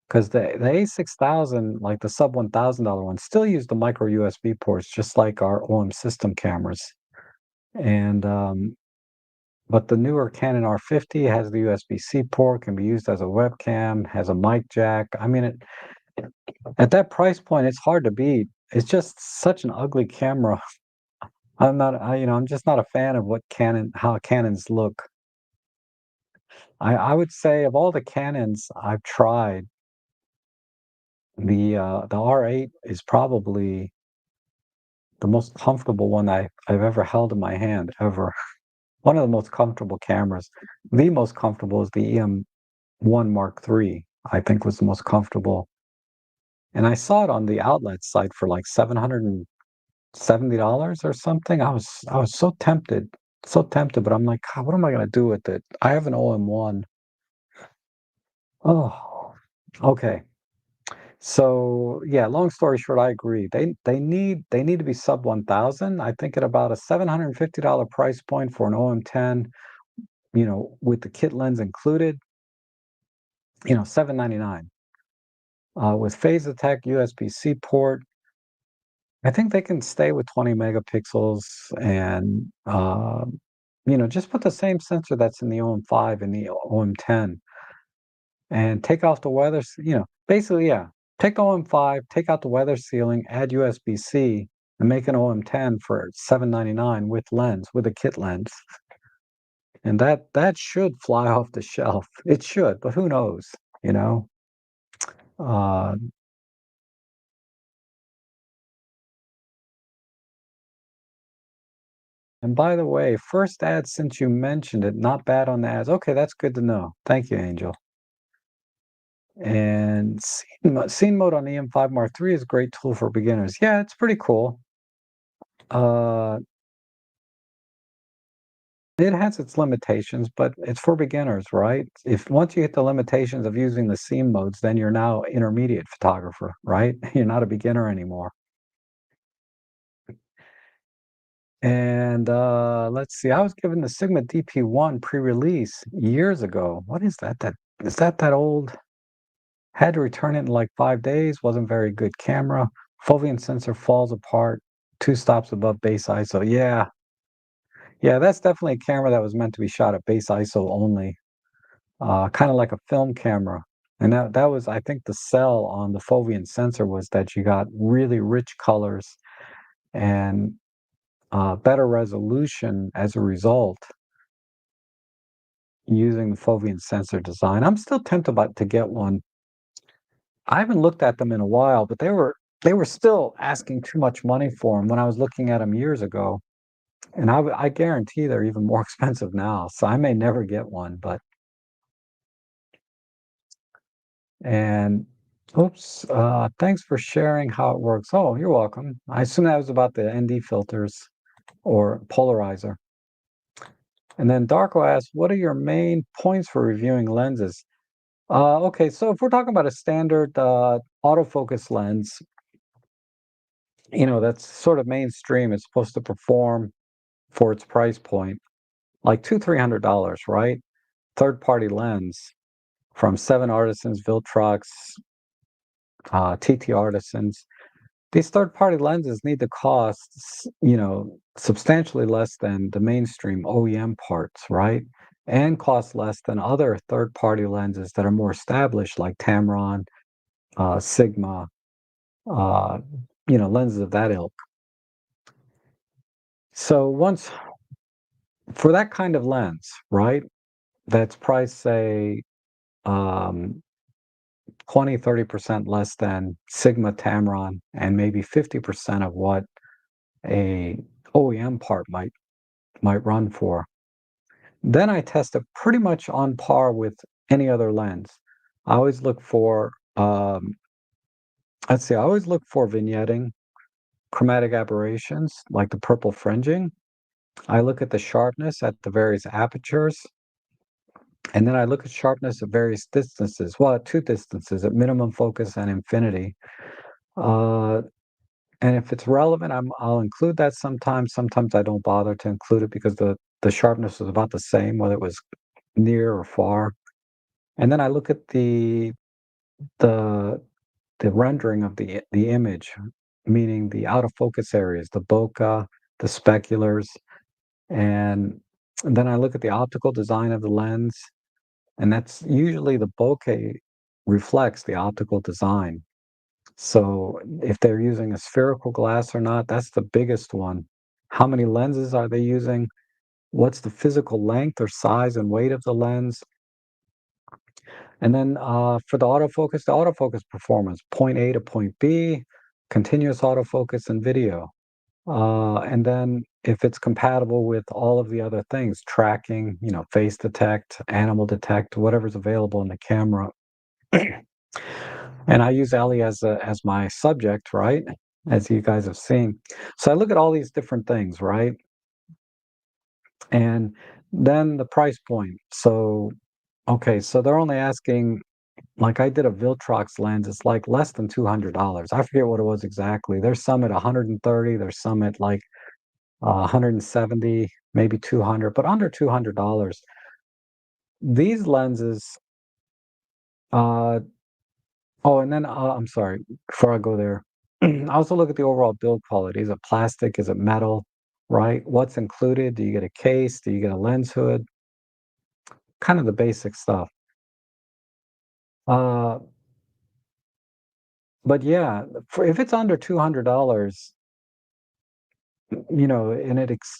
'Cause the A6000, like the sub $1,000 one, still use the micro USB ports just like our OM system cameras, and, but the newer Canon R50 has the USB-C port, can be used as a webcam, has a mic jack. I mean, at that price point, it's hard to beat. It's just such an ugly camera. I'm just not a fan of how Canons look. I would say of all the Canons I've tried, the R8 is probably the most comfortable one I've ever held in my hand, ever. One of the most comfortable cameras. The most comfortable is the EM1 Mark III, I think was the most comfortable. And I saw it on the outlet site for like $770 or something. I was so tempted, but I'm like, "God, what am I gonna do with it? I have an OM1." Oh, okay. So, yeah, long story short, I agree. They need to be sub 1,000. I think at about a $750 price point for an OM10, with the kit lens included, 799. With phase detect, USB-C port, I think they can stay with 20 megapixels and just put the same sensor that's in the OM5 and the OM10 and take off the basically, yeah, take the OM5, take out the weather sealing, add USB-C, and make an OM10 for 799 with lens, with a kit lens. And that should fly off the shelf. It should, but who knows, you know? Uh, and by the way, first ad since you mentioned it, not bad on the ads. Okay, that's good to know. Thank you, Angel. And scene mode on the M5 Mark III is a great tool for beginners. Yeah, it's pretty cool. Uh, It has its limitations, but it's for beginners, right? If once you hit the limitations of using the scene modes, then you're now intermediate photographer, right? You're not a beginner anymore. And let's see, I was given the Sigma DP1 pre-release years ago. What is that? That old? Had to return it in like 5 days. Wasn't very good camera. Foveal sensor falls apart. 2 stops above base ISO. Yeah, yeah, that's definitely a camera that was meant to be shot at base ISO only. Kind of like a film camera. And that was, I think, the sell on the Foveal sensor was that you got really rich colors and better resolution as a result using the Foveal sensor design. I'm still tempted to get one. I haven't looked at them in a while, but they were still asking too much money for them when I was looking at them years ago. And I guarantee they're even more expensive now. So I may never get one, but and oops, thanks for sharing how it works. Oh, you're welcome. I assume that was about the ND filters or polarizer. And then Darko asks, what are your main points for reviewing lenses? Okay, so if we're talking about a standard autofocus lens, that's sort of mainstream. It's supposed to perform for its price point, like $300, right? Third-party lens from Seven Artisans, Viltrox, TT Artisans. These third-party lenses need to cost, substantially less than the mainstream OEM parts, right? And cost less than other third-party lenses that are more established, like Tamron, Sigma, uh, lenses of that ilk. So once for that kind of lens, right? That's priced, say, um, 20-30% less than Sigma Tamron and maybe 50% of what a OEM part might run for. Then I test it pretty much on par with any other lens. I always look for let's see, I always look for vignetting, chromatic aberrations like the purple fringing. I look at the sharpness at the various apertures, and then I look at sharpness at various distances. Well, at two distances, at minimum focus and infinity. Uh, and if it's relevant, I'll include that sometimes. Sometimes I don't bother to include it because the sharpness is about the same, whether it was near or far. And then I look at the the rendering of the image, meaning the out of focus areas, the bokeh, the speculars, and then I look at the optical design of the lens, and that's usually the bokeh reflects the optical design. So if they're using a spherical glass or not, that's the biggest one. How many lenses are they using? What's the physical length or size and weight of the lens? And then for the autofocus performance, point A to point B, continuous autofocus and video. And then if it's compatible with all of the other things, tracking, face detect, animal detect, whatever's available in the camera. And I use Ellie as my subject, right? As you guys have seen. So I look at all these different things, right? And then the price point. So, okay, so they're only asking, like I did a Viltrox lens, it's like less than $200. I forget what it was exactly. There's some at 130, there's some at like 170, maybe 200, but under $200. These lenses, uh, oh, and then I'm sorry, before I go there, I also look at the overall build quality. Is it plastic? Is it metal? Right? What's included? Do you get a case? Do you get a lens hood? Kind of the basic stuff. Uh, but yeah, if it's under $200,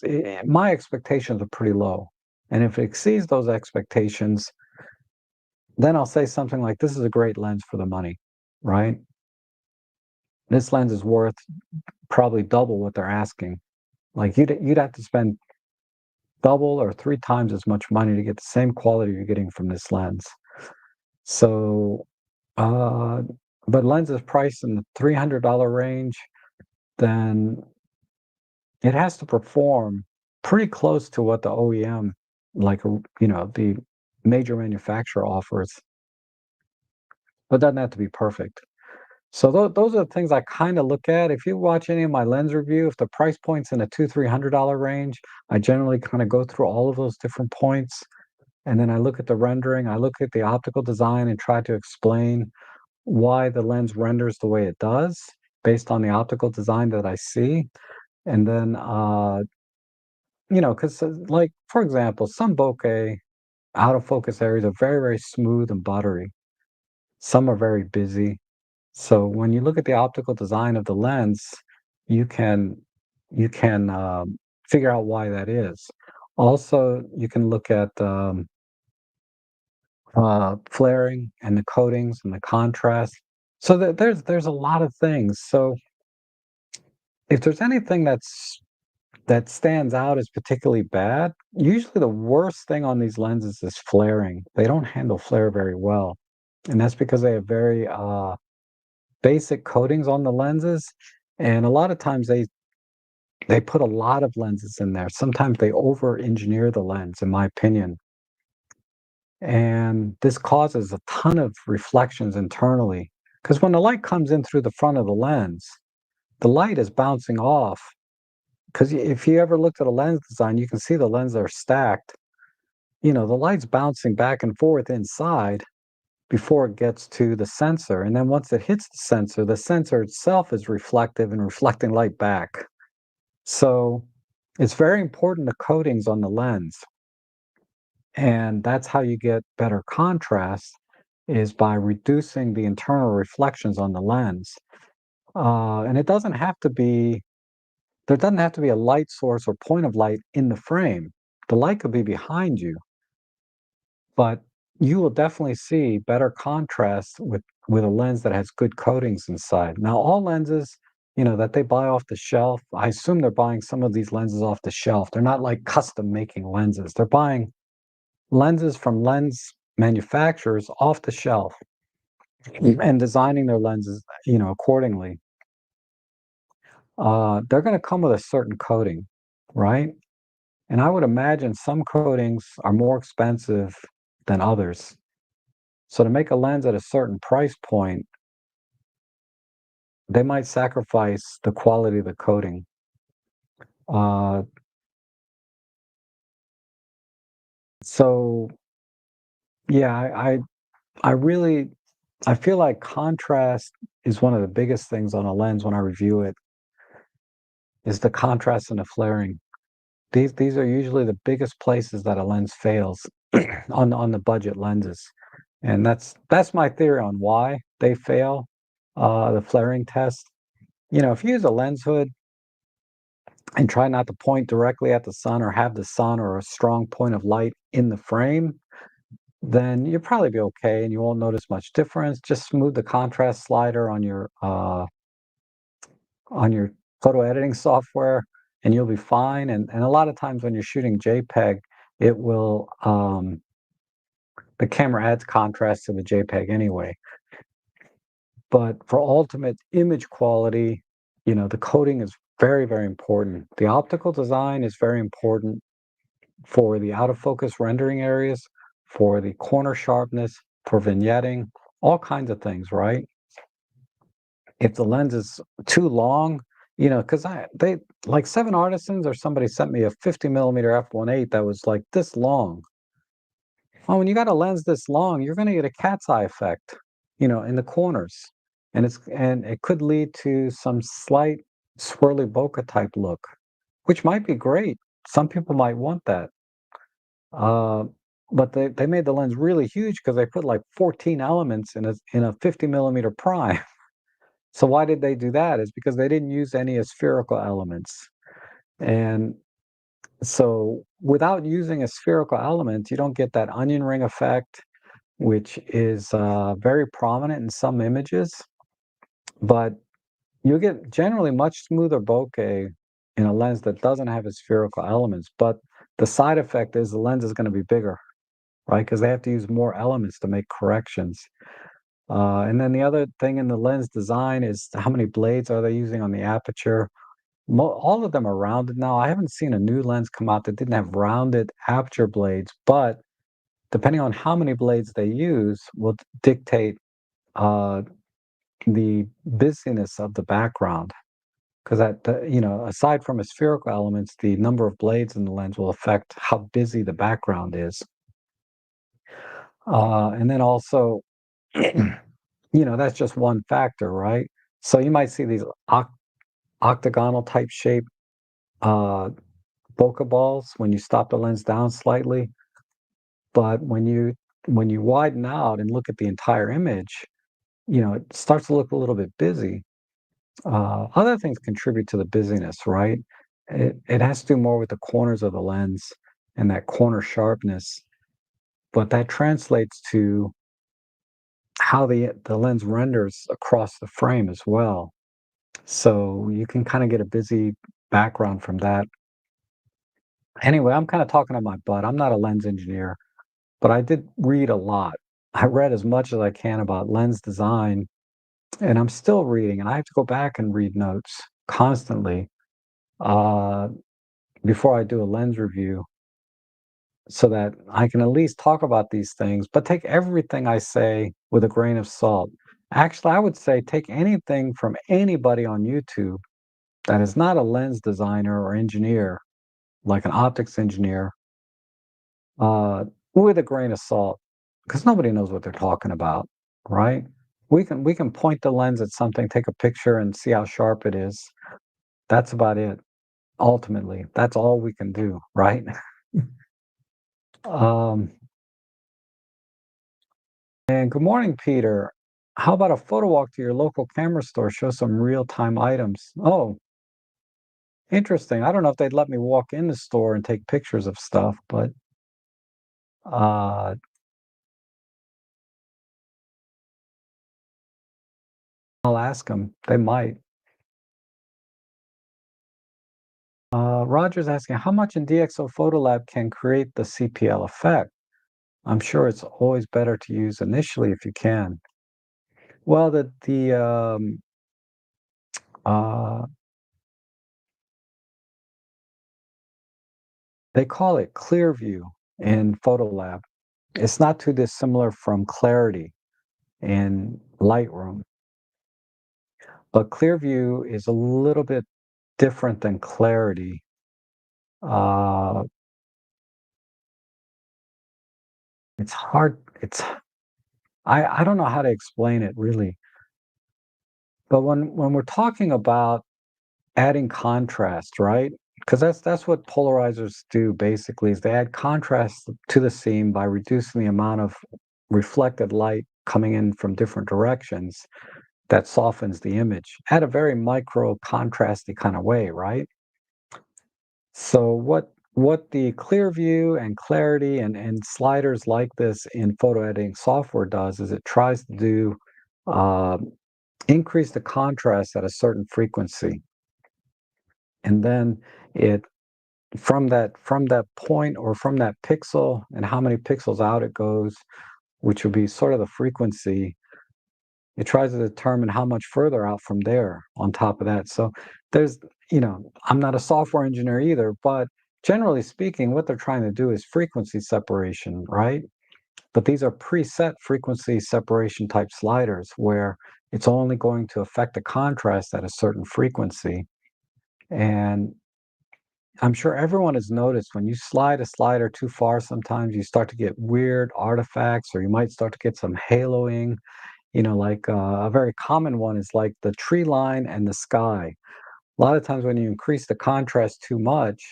and my expectations are pretty low. And if it exceeds those expectations, then I'll say something like, "This is a great lens for the money," right? This lens is worth probably double what they're asking. Like you'd have to spend double or three times as much money to get the same quality you're getting from this lens. So, uh, but lenses priced in the $300 range, then it has to perform pretty close to what the OEM, like the major manufacturer offers, but doesn't have to be perfect. So those are the things I kind of look at. If you watch any of my lens review, if the price point's in a $200-300 range, I generally kind of go through all of those different points, and then I look at the rendering, I look at the optical design, and try to explain why the lens renders the way it does based on the optical design that I see. And then, because like for example, some bokeh out of focus areas are very, very smooth and buttery. Some are very busy. So when you look at the optical design of the lens, you can figure out why that is. Also, you can look at flaring and the coatings and the contrast. So there's a lot of things. So if there's anything that stands out as particularly bad, usually the worst thing on these lenses is flaring. They don't handle flare very well, and that's because they have very basic coatings on the lenses, and a lot of times they put a lot of lenses in there. Sometimes they over-engineer the lens, in my opinion, and this causes a ton of reflections internally. Because when the light comes in through the front of the lens, the light is bouncing off. Because if you ever looked at a lens design, you can see the lenses are stacked. The light's bouncing back and forth inside before it gets to the sensor. And then once it hits the sensor itself is reflective and reflecting light back. So it's very important the coatings on the lens. And that's how you get better contrast is by reducing the internal reflections on the lens. And there doesn't have to be a light source or point of light in the frame. The light could be behind you, but you will definitely see better contrast with with a lens that has good coatings inside. Now, all lenses, that they buy off the shelf, I assume they're buying some of these lenses off the shelf. They're not like custom making lenses. They're buying lenses from lens manufacturers off the shelf and designing their lenses, accordingly. They're going to come with a certain coating, right? And I would imagine some coatings are more expensive than others. So to make a lens at a certain price point, they might sacrifice the quality of the coating. Uh, so yeah, I really I feel like contrast is one of the biggest things on a lens when I review it, is the contrast and the flaring. These are usually the biggest places that a lens fails on the budget lenses. And that's my theory on why they fail the flaring test. If you use a lens hood and try not to point directly at the sun or have the sun or a strong point of light in the frame, then you'll probably be okay and you won't notice much difference. Just smooth the contrast slider on your photo editing software and you'll be fine. And a lot of times when you're shooting JPEG, it will the camera adds contrast to the JPEG anyway. But for ultimate image quality, the coating is very, very important. The optical design is very important for the out of focus rendering areas, for the corner sharpness, for vignetting, all kinds of things, right? If the lens is too long, because they like Seven Artisans or somebody sent me a 50 millimeter f1.8 that was like this long. Well, when you got a lens this long, you're going to get a cat's eye effect, in the corners, and it could lead to some slight swirly bokeh type look, which might be great. Some people might want that. Uh, but they made the lens really huge because they put like 14 elements in a 50 millimeter prime. So why did they do that? Is because they didn't use any spherical elements. And so without using a spherical element, you don't get that onion ring effect, which is very prominent in some images. But you'll get generally much smoother bokeh in a lens that doesn't have its spherical elements. But the side effect is the lens is going to be bigger, right? Because they have to use more elements to make corrections. And then the other thing in the lens design is how many blades are they using on the aperture. All of them are rounded now. I haven't seen a new lens come out that didn't have rounded aperture blades, but depending on how many blades they use will dictate uh, the busyness of the background. Because aside from its spherical elements, the number of blades in the lens will affect how busy the background is. And then also, that's just one factor, right? So you might see these octagonal type shape uh, bokeh balls when you stop the lens down slightly. But when you widen out and look at the entire image, it starts to look a little bit busy. Other things contribute to the busyness, right? It has to do more with the corners of the lens and that corner sharpness, but that translates to how the lens renders across the frame as well. So you can kind of get a busy background from that. Anyway, I'm kind of talking on my butt. I'm not a lens engineer, but I did read a lot. I read as much as I can about lens design, and I'm still reading, and I have to go back and read notes constantly uh, before I do a lens review so that I can at least talk about these things, but take everything I say with a grain of salt. Actually, I would say take anything from anybody on YouTube that is not a lens designer or engineer, like an optics engineer, uh, with a grain of salt, because nobody knows what they're talking about, right? We can point the lens at something, take a picture, and see how sharp it is. That's about it. Ultimately, that's all we can do, right? um, and good morning, Peter. How about a photo walk to your local camera store? Show some real-time items. Oh, interesting. I don't know if they'd let me walk in the store and take pictures of stuff, but uh, I'll ask them. They might. Roger's asking, how much in DxO Photolab can create the CPL effect? I'm sure it's always better to use initially if you can. Well, uh, they call it Clearview in Photolab. It's not too dissimilar from Clarity in Lightroom, but Clearview is a little bit different than Clarity. Uh, it's hard. I don't know how to explain it really, but when we're talking about adding contrast, right? Because that's what polarizers do basically, is they add contrast to the scene by reducing the amount of reflected light coming in from different directions that softens the image at a very micro contrasty kind of way, right? So what the clear view and clarity and sliders like this in photo editing software does is it tries to do uh, increase the contrast at a certain frequency, and then it from that point or from that pixel and how many pixels out it goes, which would be sort of the frequency, it tries to determine how much further out from there on top of that. So there's, I'm not a software engineer either, but generally speaking, what they're trying to do is frequency separation, right? But these are preset frequency separation type sliders where it's only going to affect the contrast at a certain frequency. And I'm sure everyone has noticed when you slide a slider too far, sometimes you start to get weird artifacts, or you might start to get some haloing. Like a very common one is like the tree line and the sky. A lot of times when you increase the contrast too much,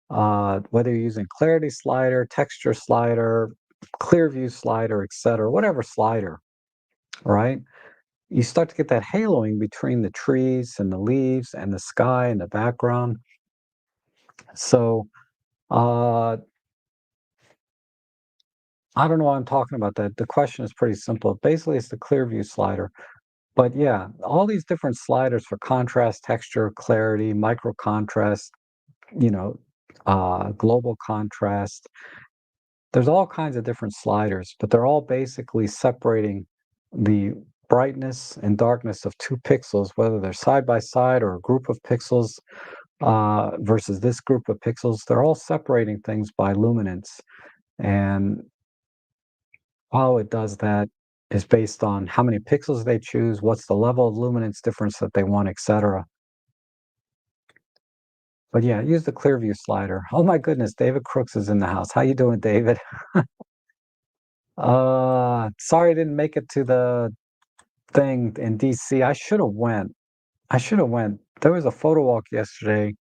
whether you're using clarity slider, texture slider, clear view slider, etc., whatever slider, right? You start to get that haloing between the trees and the leaves and the sky and the background. So, uh, I don't know why I'm talking about that. The question is pretty simple. Basically, it's the clear view slider. But yeah, all these different sliders for contrast, texture, clarity, micro contrast, you know, global contrast. There's all kinds of different sliders, but they're all basically separating the brightness and darkness of two pixels, whether they're side by side or a group of pixels versus this group of pixels. They're all separating things by luminance. And how it does that is based on how many pixels they choose, what's the level of luminance difference that they want, etc. But yeah, use the clear view slider. Oh my goodness, David Crooks is in the house. How you doing, David? Sorry I didn't make it to the thing in DC. I should have went. I should have went. There was a photo walk yesterday.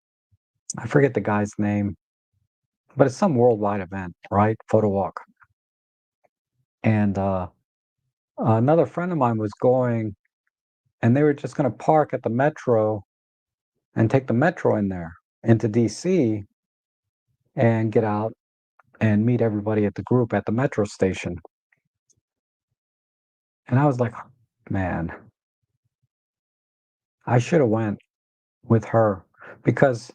I forget the guy's name, but it's some worldwide event, right? Photo walk. And another friend of mine was going, and they were just going to park at the metro and take the metro in there into DC and get out and meet everybody at the group at the metro station. And I was like, man, I should have went with her because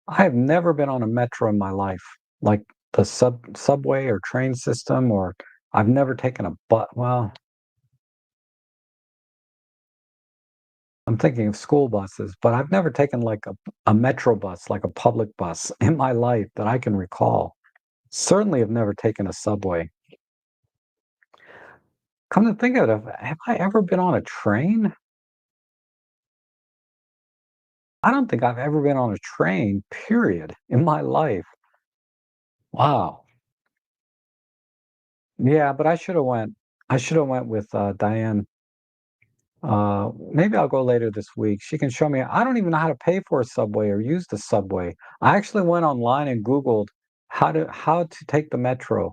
I have never been on a metro in my life, like the subway or train system, or I've never taken a bus. Well, I'm thinking of school buses, but I've never taken like a metro bus, like a public bus in my life that I can recall. Certainly have never taken a subway. Come to think of it, have I ever been on a train? I don't think I've ever been on a train, period, in my life. Wow. Yeah, but I should have went. I should have went with Diane. Maybe I'll go later this week. She can show me. I don't even know how to pay for a subway or use the subway. I actually went online and Googled how to take the metro.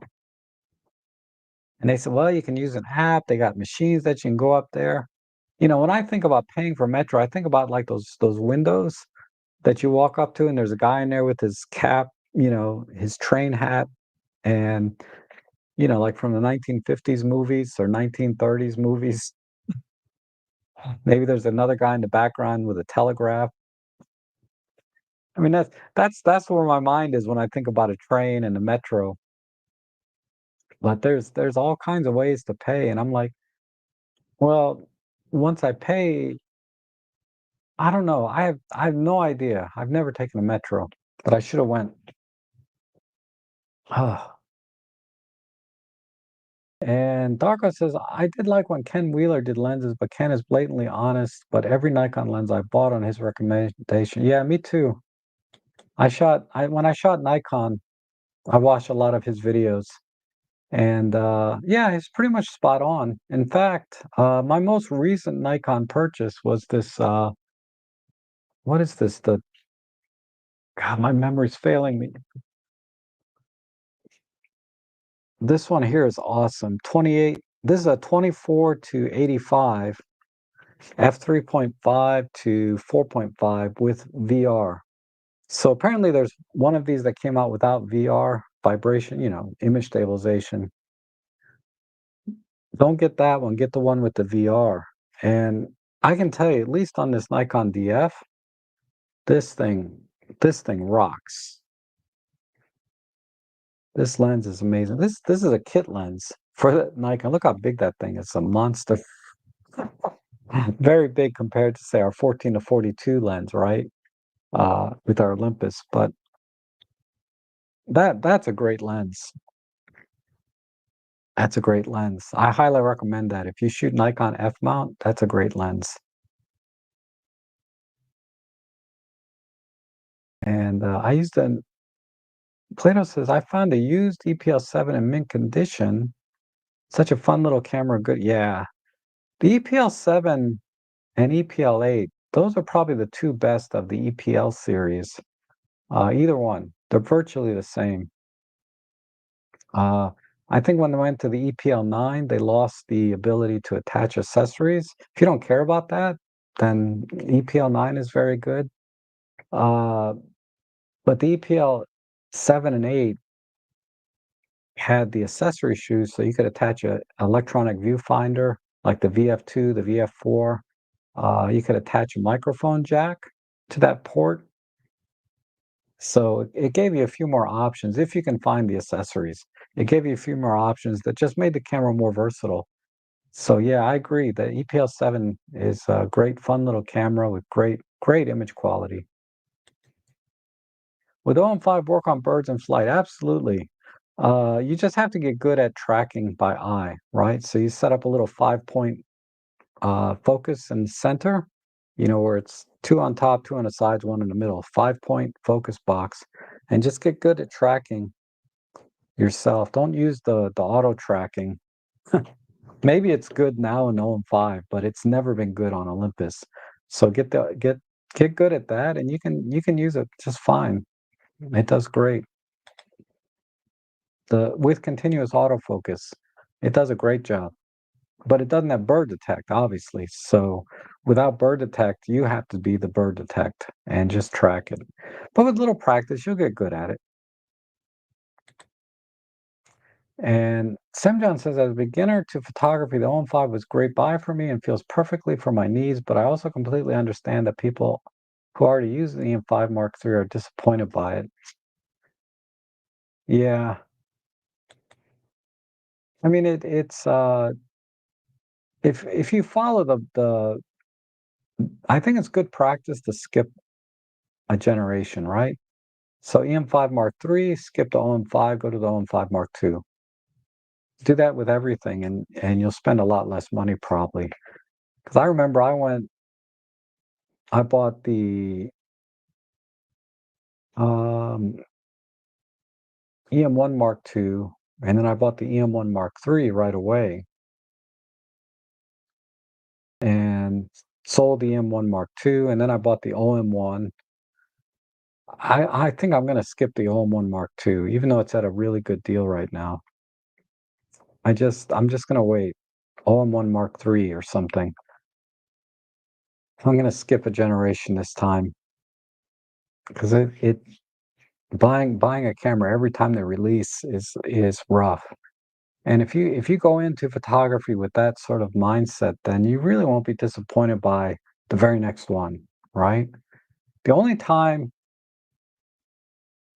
And they said, well, you can use an app. They got machines that you can go up there. When I think about paying for metro, I think about like those windows that you walk up to, and there's a guy in there with his cap, his train hat, and like from the 1950s movies or 1930s movies. Maybe there's another guy in the background with a telegraph. I mean, that's where my mind is when I think about a train and a metro. But there's all kinds of ways to pay, and I'm like, well, once I pay, I don't know. I have no idea. I've never taken a metro, but I should have went. And Darko says, I did like when Ken Wheeler did lenses, but Ken is blatantly honest. But every Nikon lens I bought on his recommendation. Yeah, me too. I when I shot Nikon, I watched a lot of his videos. And yeah, he's pretty much spot on. In fact, my most recent Nikon purchase was this what is this? The God, my memory's failing me. This one here is awesome. 28. This is a 24 to 85 f3.5 to 4.5 with VR. So apparently there's one of these that came out without VR vibration, image stabilization. Don't get that one, get the one with the VR. And I can tell you, at least on this Nikon DF, this thing this thing rocks. This lens is amazing. This is a kit lens for the Nikon. Look how big that thing is. It's a monster. Very big compared to say our 14 to 42 lens, right? With our Olympus, but that's a great lens. That's a great lens. I highly recommend that. If you shoot Nikon F mount, that's a great lens. And I used an Plato says I found a used EPL7 in mint condition. Such a fun little camera. Good, yeah. The EPL7 and EPL8, those are probably the two best of the EPL series. Either one, they're virtually the same. Uh, I think when they went to the EPL9, they lost the ability to attach accessories. If you don't care about that, then EPL9 is very good. Uh, but the EPL7 and 8 had the accessory shoes, so you could attach a electronic viewfinder like the VF2, the VF4. You could attach a microphone jack to that port. So it gave you a few more options if you can find the accessories. It gave you a few more options that just made the camera more versatile. So yeah, I agree. The EPL7 is a great, fun little camera with great image quality. Would OM5 work on birds in flight? Absolutely. You just have to get good at tracking by eye, right? So you set up a little 5-point focus in the center, where it's two on top, two on the sides, one in the middle, 5-point focus box, and just get good at tracking yourself. Don't use the auto tracking. Maybe it's good now in OM5, but it's never been good on Olympus. So get good at that, and you can use it just fine. It does great. The with continuous autofocus, it does a great job. But it doesn't have bird detect, obviously. So without bird detect, you have to be the bird detect and just track it. But with little practice, you'll get good at it. And Semjon says, as a beginner to photography, the OM5 was a great buy for me and feels perfectly for my needs, but I also completely understand that people who already use the EM5 Mark III are disappointed by it. Yeah. I mean, it's if you follow the I think it's good practice to skip a generation, right? So EM5 Mark III, skip to OM5, go to the OM5 Mark II. Do that with everything, and you'll spend a lot less money probably. Because I remember I bought the um, EM1 Mark II, and then I bought the EM1 Mark III right away, and sold the EM1 Mark II, and then I bought the OM1. I think I'm gonna skip the OM1 Mark II, even though it's at a really good deal right now. I'm just gonna wait. OM1 Mark III or something. I'm gonna skip a generation this time because buying a camera every time they release is rough. And if you go into photography with that sort of mindset, then you really won't be disappointed by the very next one, right? The only time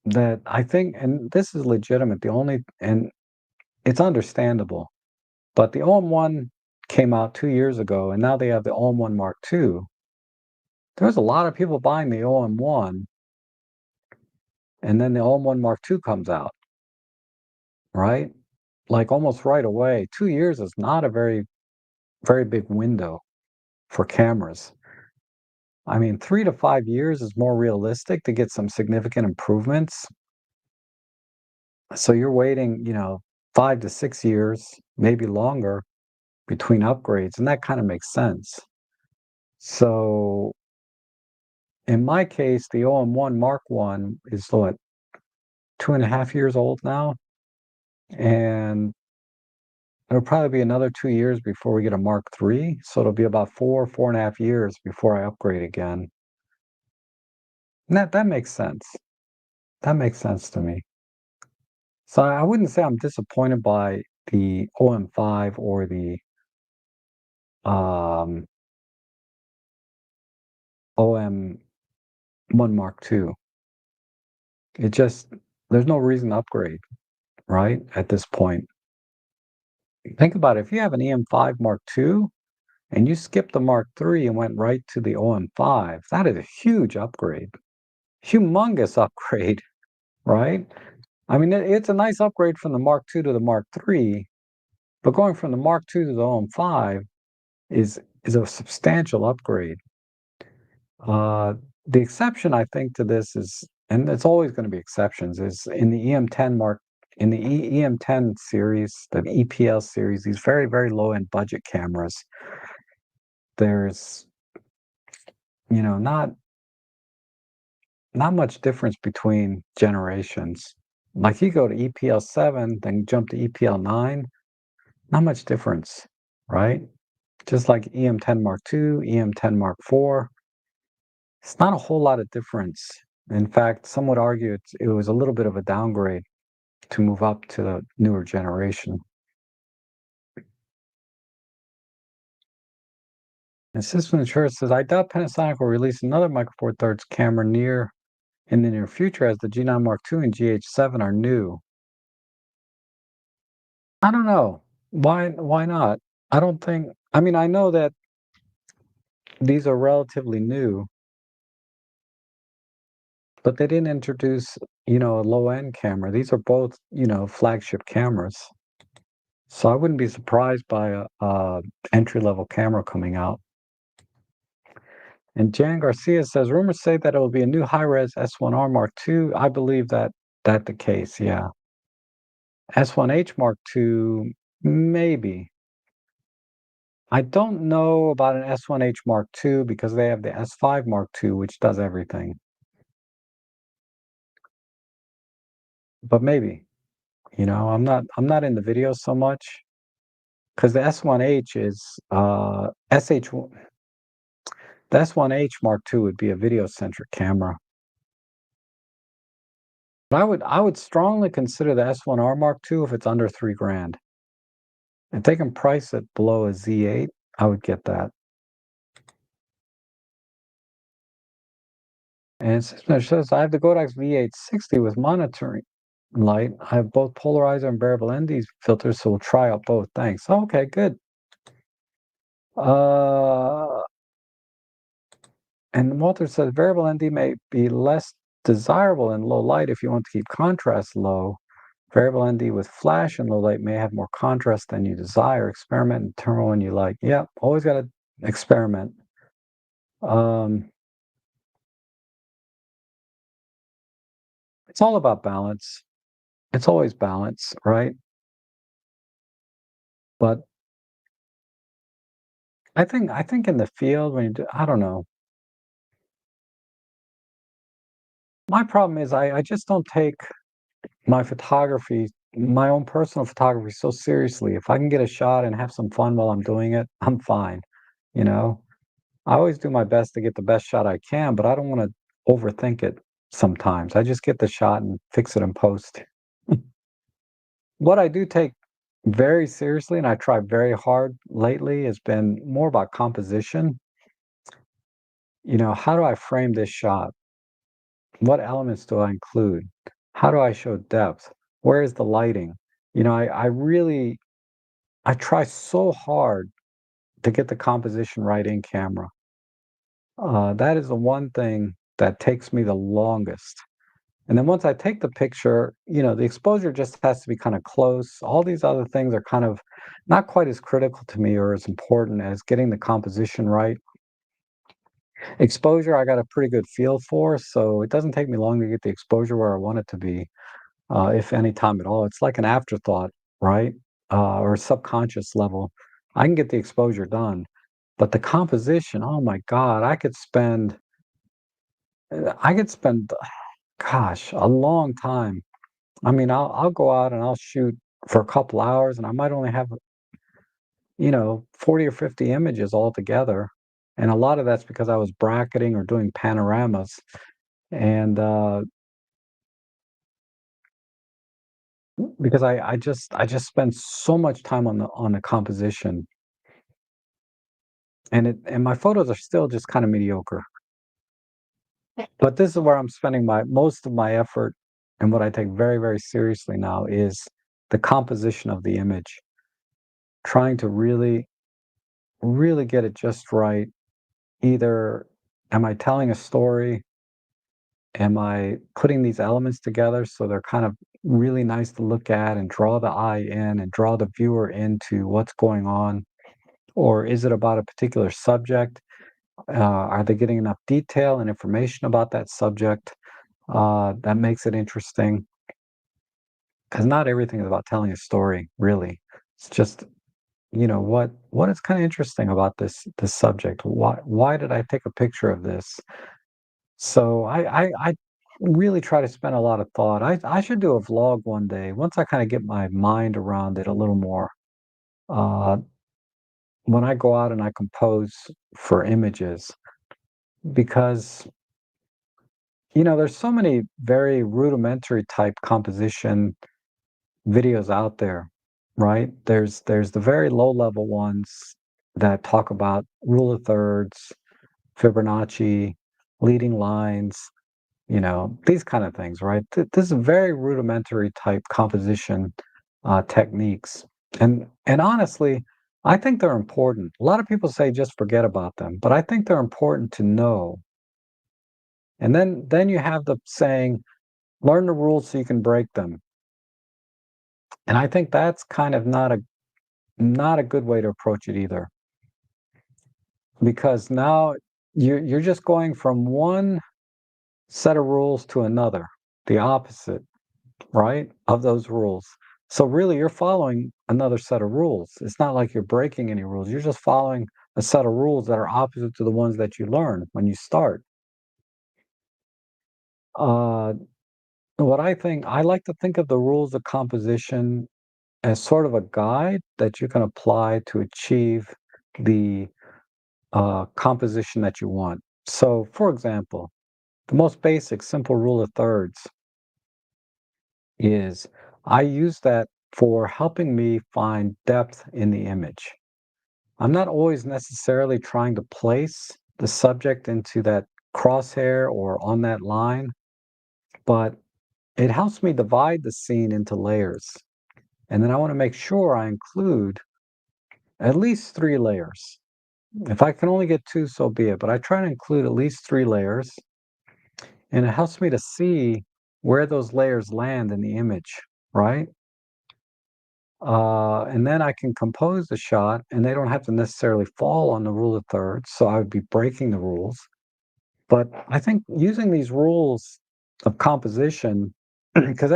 that I think, and this is legitimate, the only, and it's understandable, but the OM1 came out 2 years ago, and now they have the OM1 Mark II. There's a lot of people buying the OM1, and then the OM1 Mark II comes out, right? Like almost right away. 2 years is not a very big window for cameras. I mean, 3 to 5 years is more realistic to get some significant improvements. So you're waiting, 5 to 6 years, maybe longer, between upgrades, and that kind of makes sense. So in my case, the OM1 Mark One is what, 2.5 years old now, and it'll probably be another 2 years before we get a Mark III. So it'll be about 4.5 years before I upgrade again. And that makes sense. That makes sense to me. So I wouldn't say I'm disappointed by the OM5 or the um, OM1 Mark II. It just there's no reason to upgrade, right? At this point. Think about it. If you have an EM5 Mark II and you skip the Mark III and went right to the OM5, that is a huge upgrade. Humongous upgrade, right? I mean, it's a nice upgrade from the Mark II to the Mark III, but going from the Mark II to the OM5 is a substantial upgrade. Uh, the exception, I think, to this is, and it's always going to be exceptions, is in the EM10 series, the EPL series, these very low end budget cameras. There's, not much difference between generations. Like you go to EPL 7, then jump to EPL 9, not much difference, right? Just like EM10 Mark II, EM10 Mark IV. It's not a whole lot of difference. In fact, some would argue it was a little bit of a downgrade to move up to the newer generation. And System Insurance says, I doubt Panasonic will release another Micro Four Thirds camera in the near future, as the G9 Mark II and GH7 are new. I don't know. Why not? I don't think, I mean, I know that these are relatively new, but they didn't introduce, a low-end camera. These are both, flagship cameras. So I wouldn't be surprised by a entry-level camera coming out. And Jan Garcia says, rumors say that it will be a new high-res S1R Mark II. I believe that the case, yeah. S1H Mark II, maybe. I don't know about an S1H Mark II because they have the S5 Mark II, which does everything. But maybe, I'm not in the video so much because the S1H is SH the S1H Mark II would be a video-centric camera. But I would strongly consider the S1R Mark II if it's under 3 grand. If they can price it below a Z8, I would get that. And it says I have the Godox V860 with monitoring light. I have both polarizer and variable ND filters, so we'll try out both. Thanks. Okay, good. Uh, and Walter says variable ND may be less desirable in low light if you want to keep contrast low. Variable ND with flash and low light may have more contrast than you desire. Experiment and determine when you like. Yeah, always got to experiment. It's all about balance. It's always balance, right? But I think in the field when you do, I don't know. My problem is I just don't take my photography, my own personal photography so seriously. If I can get a shot and have some fun while I'm doing it, I'm fine. You know, I always do my best to get the best shot I can, but I don't want to overthink it sometimes. I just get the shot and fix it in post. What I do take very seriously, and I try very hard lately, has been more about composition. How do I frame this shot? What elements do I include? How do I show depth? Where is the lighting? I really I try so hard to get the composition right in camera. That is the one thing that takes me the longest. And then once I take the picture, the exposure just has to be kind of close. All these other things are kind of not quite as critical to me or as important as getting the composition right. Exposure, I got a pretty good feel for, so it doesn't take me long to get the exposure where I want it to be, if any time at all. It's like an afterthought, right? Or subconscious level. I can get the exposure done, but the composition, oh my God, I could spend, gosh, a long time. I mean, I'll go out and I'll shoot for a couple hours, and I might only have, 40 or 50 images altogether. And a lot of that's because I was bracketing or doing panoramas. And because I just spend so much time on the composition, and my photos are still just kind of mediocre. But this is where I'm spending my most of my effort, and what I take very, very seriously now is the composition of the image, trying to really, really get it just right. Either am I telling a story? Am I putting these elements together so they're kind of really nice to look at and draw the eye in and draw the viewer into what's going on? Or is it about a particular subject? Are they getting enough detail and information about that subject that makes it interesting? Because not everything is about telling a story, really. It's just what is kind of interesting about this subject. Why did I take a picture of this? So I really try to spend a lot of thought. I should do a vlog one day once I kind of get my mind around it a little more. Uh, when I go out and I compose for images, because there's so many very rudimentary type composition videos out there, right? There's the very low level ones that talk about rule of thirds, Fibonacci, leading lines, these kind of things, right? This is very rudimentary type composition techniques, and honestly, I think they're important. A lot of people say just forget about them, but I think they're important to know. And then you have the saying, learn the rules so you can break them. And I think that's kind of not a good way to approach it either, because now you're just going from one set of rules to another, the opposite, right, of those rules. So really, you're following another set of rules. It's not like you're breaking any rules. You're just following a set of rules that are opposite to the ones that you learn when you start. Uh, what I like to think of the rules of composition as sort of a guide that you can apply to achieve the composition that you want. So, for example, the most basic, simple rule of thirds is I use that for helping me find depth in the image. I'm not always necessarily trying to place the subject into that crosshair or on that line, but it helps me divide the scene into layers. And then I want to make sure I include at least three layers. If I can only get two, so be it. But I try to include at least three layers, and it helps me to see where those layers land in the image, right? And then I can compose the shot, and they don't have to necessarily fall on the rule of thirds. So I would be breaking the rules. But I think using these rules of composition, because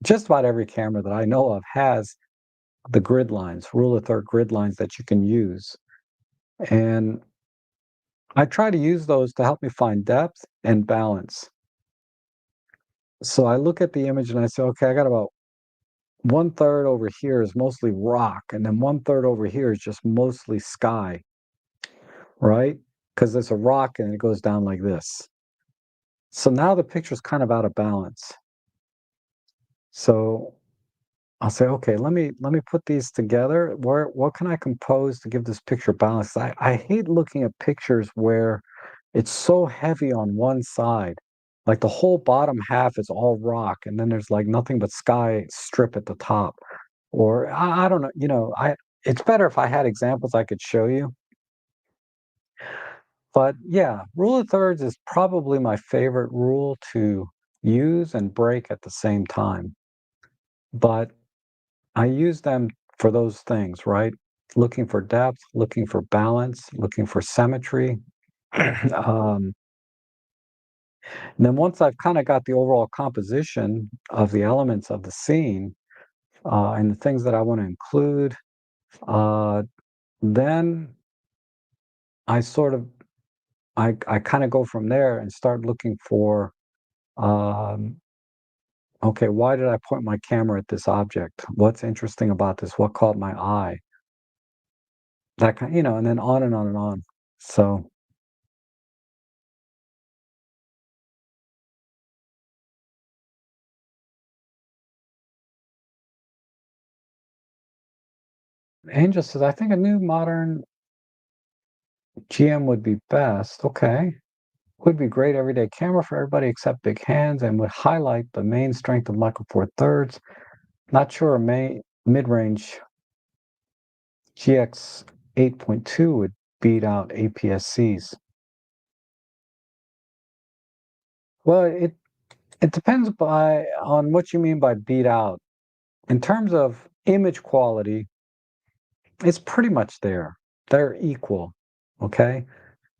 just about every camera that I know of has the grid lines, rule of third grid lines that you can use. And I try to use those to help me find depth and balance. So I look at the image and I say, okay, I got about one third over here is mostly rock, and then one third over here is just mostly sky, right? Because there's a rock and it goes down like this. So now the picture's kind of out of balance. So I'll say, okay, let me put these together. Where what can I compose to give this picture balance? I hate looking at pictures where it's so heavy on one side. Like the whole bottom half is all rock, and then there's like nothing but sky strip at the top. Or I don't know, I it's better if I had examples I could show you. But yeah, rule of thirds is probably my favorite rule to use and break at the same time. But I use them for those things, right? Looking for depth, looking for balance, looking for symmetry. um, and then once I've kind of got the overall composition of the elements of the scene and the things that I want to include, uh, then I sort of I kind of go from there and start looking for um, okay, why did I point my camera at this object? What's interesting about this? What caught my eye? That kind, and then on and on and on. So, Angel says, I think a new modern GM would be best. Okay. Would be great everyday camera for everybody except big hands and would highlight the main strength of Micro Four Thirds. Not sure a mid-range GX 8.2 would beat out APS-Cs. Well, it depends on what you mean by beat out. In terms of image quality, it's pretty much there. They're equal. Okay.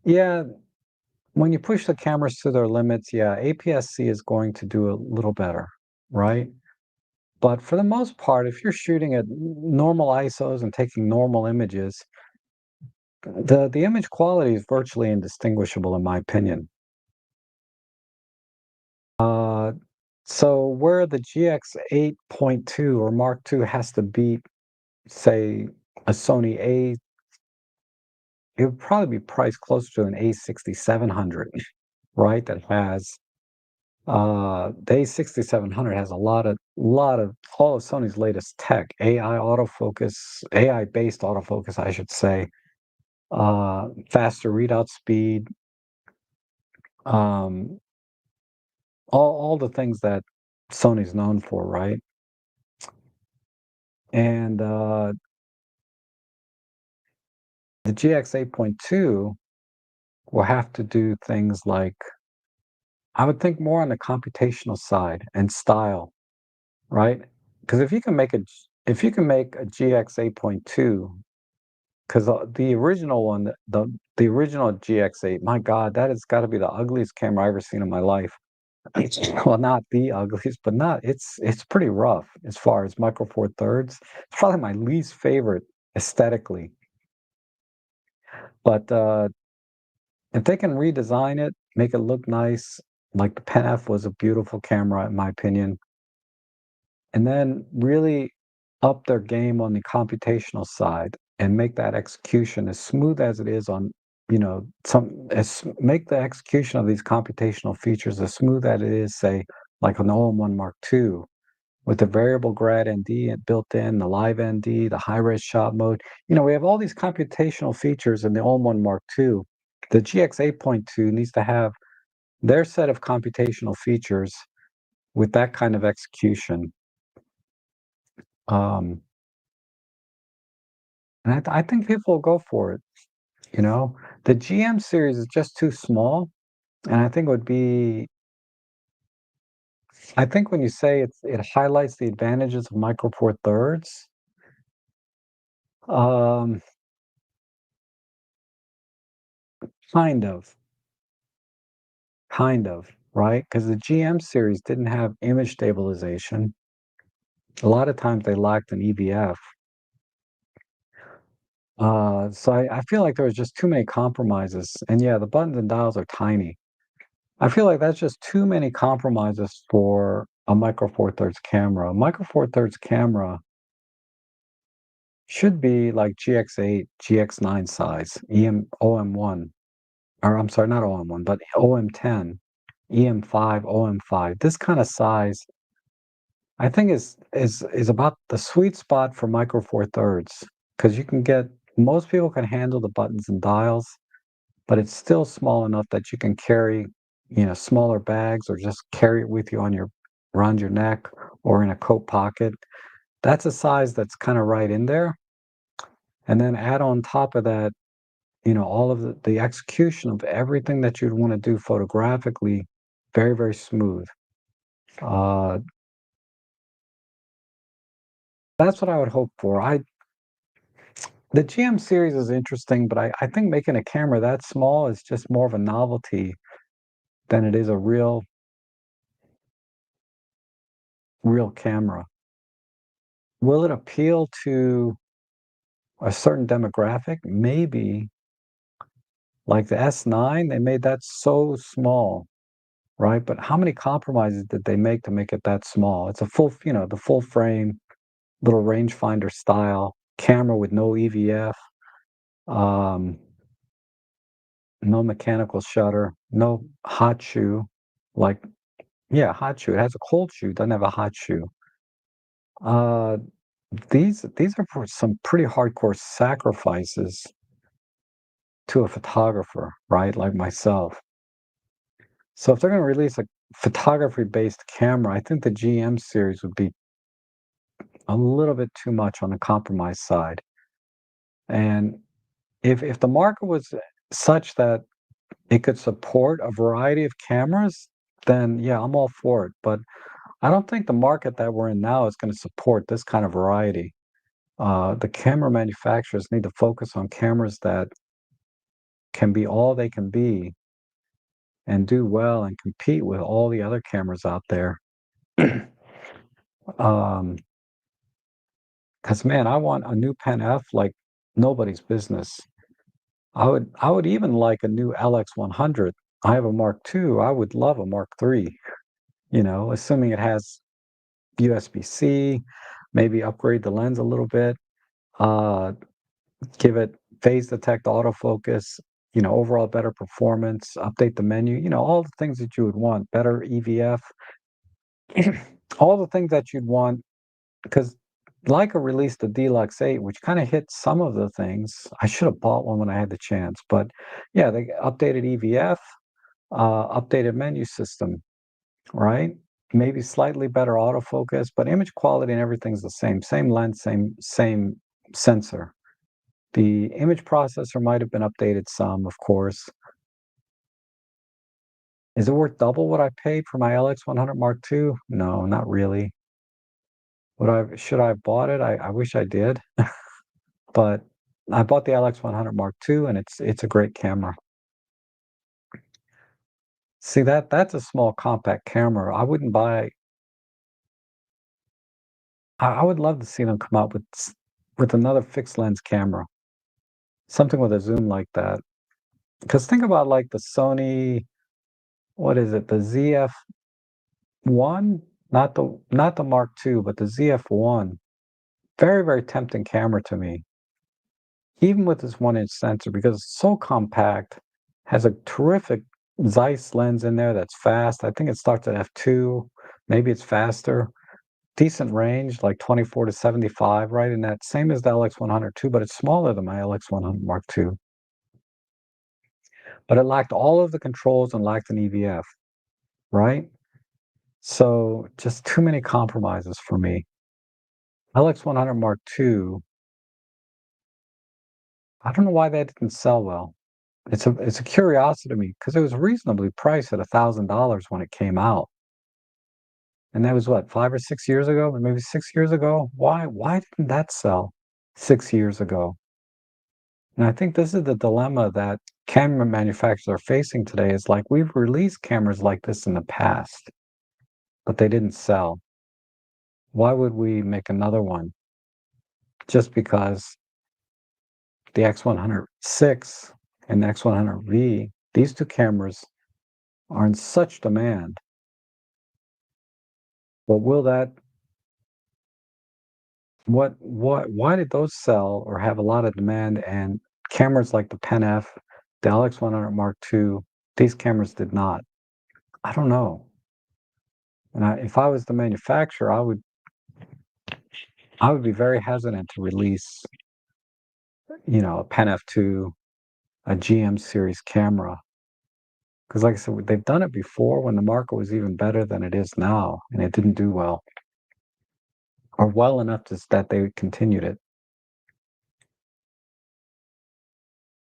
Yeah, when you push the cameras to their limits, yeah, APS-C is going to do a little better, right? But for the most part, if you're shooting at normal ISOs and taking normal images, the image quality is virtually indistinguishable in my opinion. Uh, so where the GX 8.2 or Mark II has to beat, say, a Sony A, it would probably be priced closer to an A6700, right? That has the A6700 has a lot of all of Sony's latest tech, AI autofocus, AI-based autofocus, I should say, faster readout speed, um, all the things that Sony's known for, right? And the GX 8.2 will have to do things like I would think more on the computational side and style, right? Because if you can make a GX 8.2, because the original one, the original GX8, my God, that has got to be the ugliest camera I've ever seen in my life. Well, not the ugliest, but not it's pretty rough as far as Micro Four Thirds. It's probably my least favorite aesthetically. But if they can redesign it, make it look nice, like the Pen F was a beautiful camera in my opinion, and then really up their game on the computational side and make that execution as smooth as it is on, some as make the execution of these computational features as smooth as it is, say, like an OM1 Mark II with the variable grad ND built in, the live ND, the high res shot mode. We have all these computational features in the OM1 Mark II. The GX 8.2 needs to have their set of computational features with that kind of execution. Um, and I think people will go for it. The GM series is just too small, and I think when you say it highlights the advantages of Micro Four Thirds, um, kind of, right? Because the GM series didn't have image stabilization. A lot of times they lacked an EVF. So I feel like there was just too many compromises. And yeah, the buttons and dials are tiny. I feel like that's just too many compromises for a Micro Four Thirds camera. A Micro Four Thirds camera should be like GX8, GX9 size, OM1, or I'm sorry, not OM1, but OM10, EM5, OM5. This kind of size I think is about the sweet spot for Micro Four Thirds because you can get most people can handle the buttons and dials, but it's still small enough that you can carry, smaller bags or just carry it with you on your around your neck or in a coat pocket. That's a size that's kind of right in there. And then add on top of that, all of the execution of everything that you'd want to do photographically, very, very smooth. Uh, that's what I would hope for. The GM series is interesting, but I think making a camera that small is just more of a novelty than it is a real camera. Will it appeal to a certain demographic? Maybe. Like the S9, they made that so small, right? But how many compromises did they make to make it that small? It's a the full frame, little rangefinder style camera with no EVF, um, no mechanical shutter, no hot shoe. Like, yeah, hot shoe. It has a cold shoe, doesn't have a hot shoe. Uh, these are for some pretty hardcore sacrifices to a photographer, right? Like myself. So if they're going to release a photography-based camera, I think the GM series would be a little bit too much on the compromise side. And if the market was such that it could support a variety of cameras, then yeah, I'm all for it. But I don't think the market that we're in now is going to support this kind of variety. The camera manufacturers need to focus on cameras that can be all they can be and do well and compete with all the other cameras out there. Um, because man, I want a new Pen F like nobody's business. I would even like a new LX100. I have a Mark II. I would love a Mark III, assuming it has USB-C, maybe upgrade the lens a little bit, uh, give it phase detect autofocus, overall better performance, update the menu, all the things that you would want, better EVF, all the things that you'd want because Leica released the Deluxe 8, which kind of hit some of the things. I should have bought one when I had the chance, but yeah, they updated EVF, updated menu system, right? Maybe slightly better autofocus, but image quality and everything's the same. Same lens, same sensor. The image processor might have been updated some, of course. Is it worth double what I paid for my LX100 Mark II? No, not really. Should I have bought it? I wish I did. But I bought the LX100 Mark II, and it's a great camera. See, that's a small compact camera. I wouldn't buy I would love to see them come out with another fixed lens camera, something with a zoom like that. Because think about, like, the Sony what is it? The ZF-1? Not the Mark II, but the ZF-1. Very, very tempting camera to me, even with this 1-inch sensor because it's so compact, has a terrific Zeiss lens in there that's fast. I think it starts at f2, maybe it's faster. Decent range, like 24 to 75, right in that same as the LX100 too, but it's smaller than my LX100 Mark II. But it lacked all of the controls and lacked an EVF, right? So just too many compromises for me. LX100 Mark II, I don't know why that didn't sell well. It's a curiosity to me because it was reasonably priced at $1,000 when it came out, and that was what 5 or 6 years ago, or maybe 6 years ago. Why didn't that sell 6 years ago? And I think this is the dilemma that camera manufacturers are facing today. Is like we've released cameras like this in the past, but they didn't sell. Why would we make another one just because the X106 and the X100V, these two cameras are in such demand? But will that why did those sell or have a lot of demand and cameras like the Pen F, the LX100 Mark II, these cameras did not? I don't know. And if I was the manufacturer, I would be very hesitant to release, a Pen F2, a GM series camera, because like I said, they've done it before when the market was even better than it is now, and it didn't do well, or well enough that they continued it.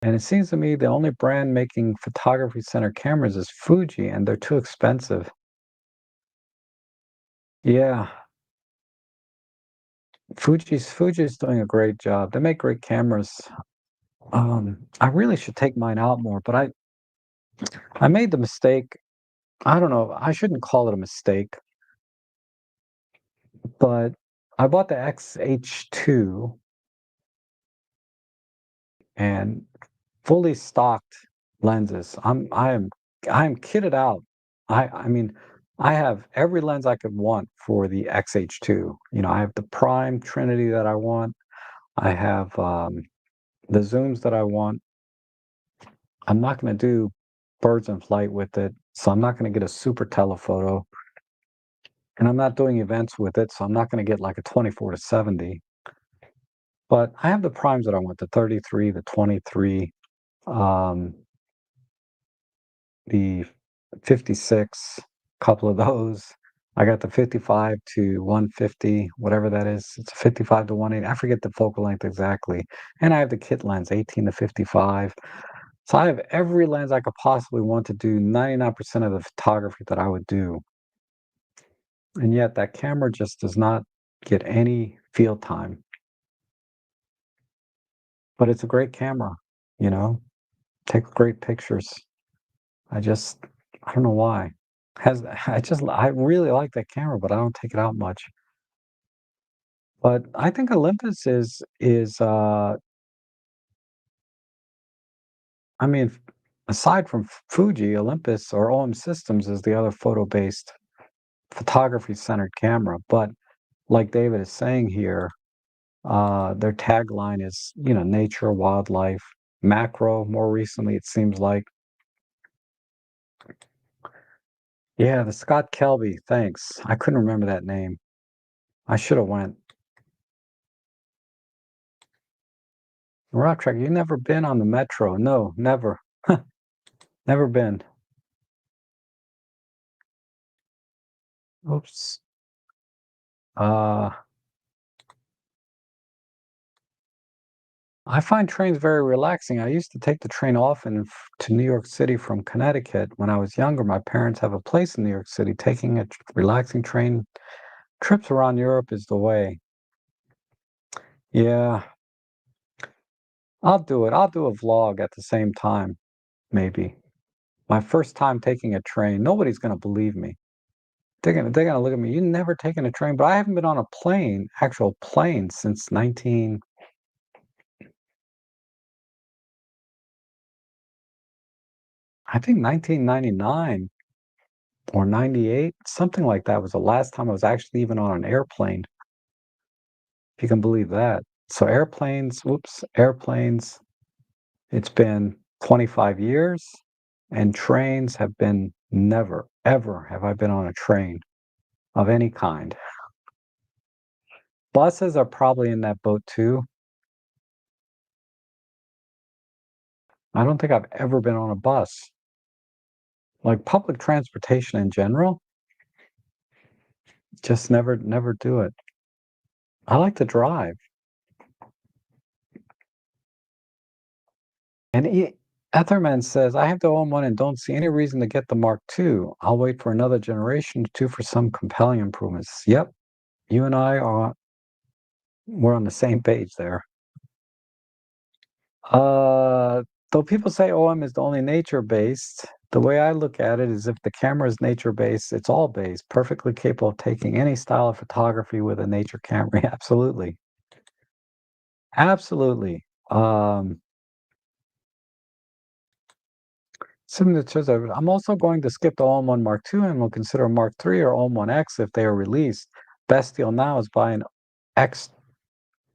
And it seems to me the only brand making photography center cameras is Fuji, and they're too expensive. Yeah, Fuji's doing a great job. They make great cameras. I really should take mine out more, but I made the mistake. I don't know. I shouldn't call it a mistake, but I bought the XH2 and fully stocked lenses. I am kitted out. I mean, I have every lens I could want for the XH2. I have the prime Trinity that I want. I have the zooms that I want. I'm not going to do birds in flight with it, so I'm not going to get a super telephoto, and I'm not doing events with it, so I'm not going to get like a 24 to 70. But I have the primes that I want: the 33, the 23, um, the 56, couple of those. I got the 55 to 150, whatever that is. It's 55 to 180. I forget the focal length exactly. And I have the kit lens, 18 to 55. So I have every lens I could possibly want to do 99% of the photography that I would do. And yet that camera just does not get any field time. But it's a great camera, you know, takes great pictures. I just I don't know why. Has I really like that camera, but I don't take it out much. But I think Olympus is I mean, aside from Fuji, Olympus or OM Systems is the other photo-based photography-centered camera. But like David is saying here, their tagline is, nature, wildlife, macro. More recently, it seems like. Yeah, the Scott Kelby. Thanks. I couldn't remember that name. I should have went. Rock track. You never been on the metro? No, never. Never been. Oops. Uh, I find trains very relaxing. I used to take the train often to New York City from Connecticut when I was younger. My parents have a place in New York City. Taking a relaxing train trips around Europe is the way. Yeah, I'll do it. I'll do a vlog at the same time, maybe. My first time taking a train. Nobody's gonna believe me. They're gonna look at me. You never taken a train, but I haven't been on a plane, actual plane, since 19. I think 1999 or 98, something like that was the last time I was actually even on an airplane, if you can believe that. So airplanes, it's been 25 years, and trains have been never, ever have I been on a train of any kind. Buses are probably in that boat too. I don't think I've ever been on a bus. Like public transportation in general, just never do it. I like to drive. And Etherman says, I have the own one and don't see any reason to get the Mark II. I'll wait for another generation or two for some compelling improvements. Yep, you and I we're on the same page there. Uh, though people say OM is the only nature based, the way I look at it is if the camera is nature based, it's all based, perfectly capable of taking any style of photography with a nature camera. Absolutely. Absolutely. Similar to I'm also going to skip the All-in-One Mark II and will consider a Mark III or All-in-One X if they are released. Best deal now X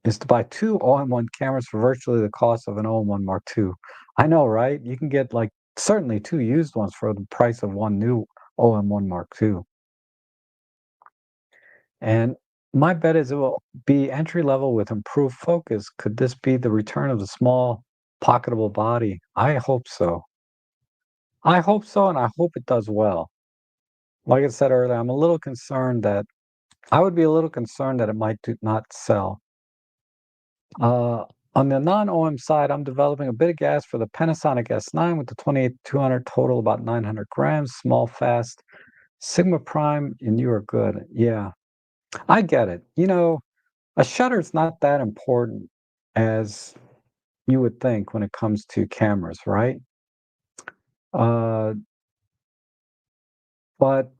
is to buy two All-in-One cameras for virtually the cost of an All-in-One Mark II. I know, right? You can get like certainly two used ones for the price of one new All-in-One Mark II. And My bet is it will be entry level with improved focus. Could this be the return of the small, pocketable body? I hope so. I hope so, and I hope it does well. Like I said earlier, I'm a little concerned that I would be a little concerned that it might not sell. Uh, on the non-OM side, I'm developing a bit of gas for the Panasonic S9 with the 28200 total, about 900 grams, small, fast. Sigma Prime, and you are good. Yeah, I get it. A shutter's not that important as you would think when it comes to cameras, right? Uh, but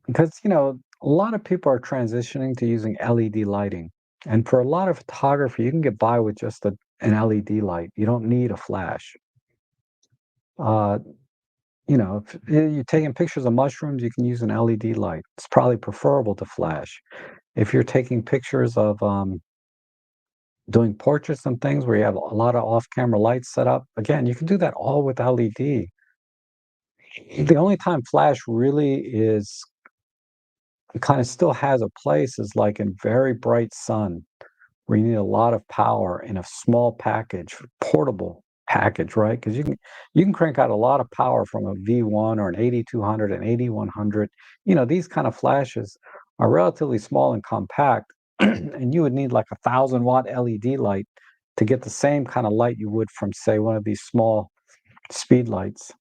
because, a lot of people are transitioning to using LED lighting. And for a lot of photography, you can get by with just an LED light. You don't need a flash. Uh, if you're taking pictures of mushrooms, you can use an LED light. It's probably preferable to flash. If you're taking pictures of doing portraits and things where you have a lot of off-camera lights set up, again, you can do that all with LED. The only time flash really is kind of still has a place is like in very bright sun, where you need a lot of power in a small package, portable package, right? Because you can crank out a lot of power from a V1 or an 8200 and 8100. These kind of flashes are relatively small and compact, and you would need like 1,000-watt LED light to get the same kind of light you would from, say, one of these small speed lights.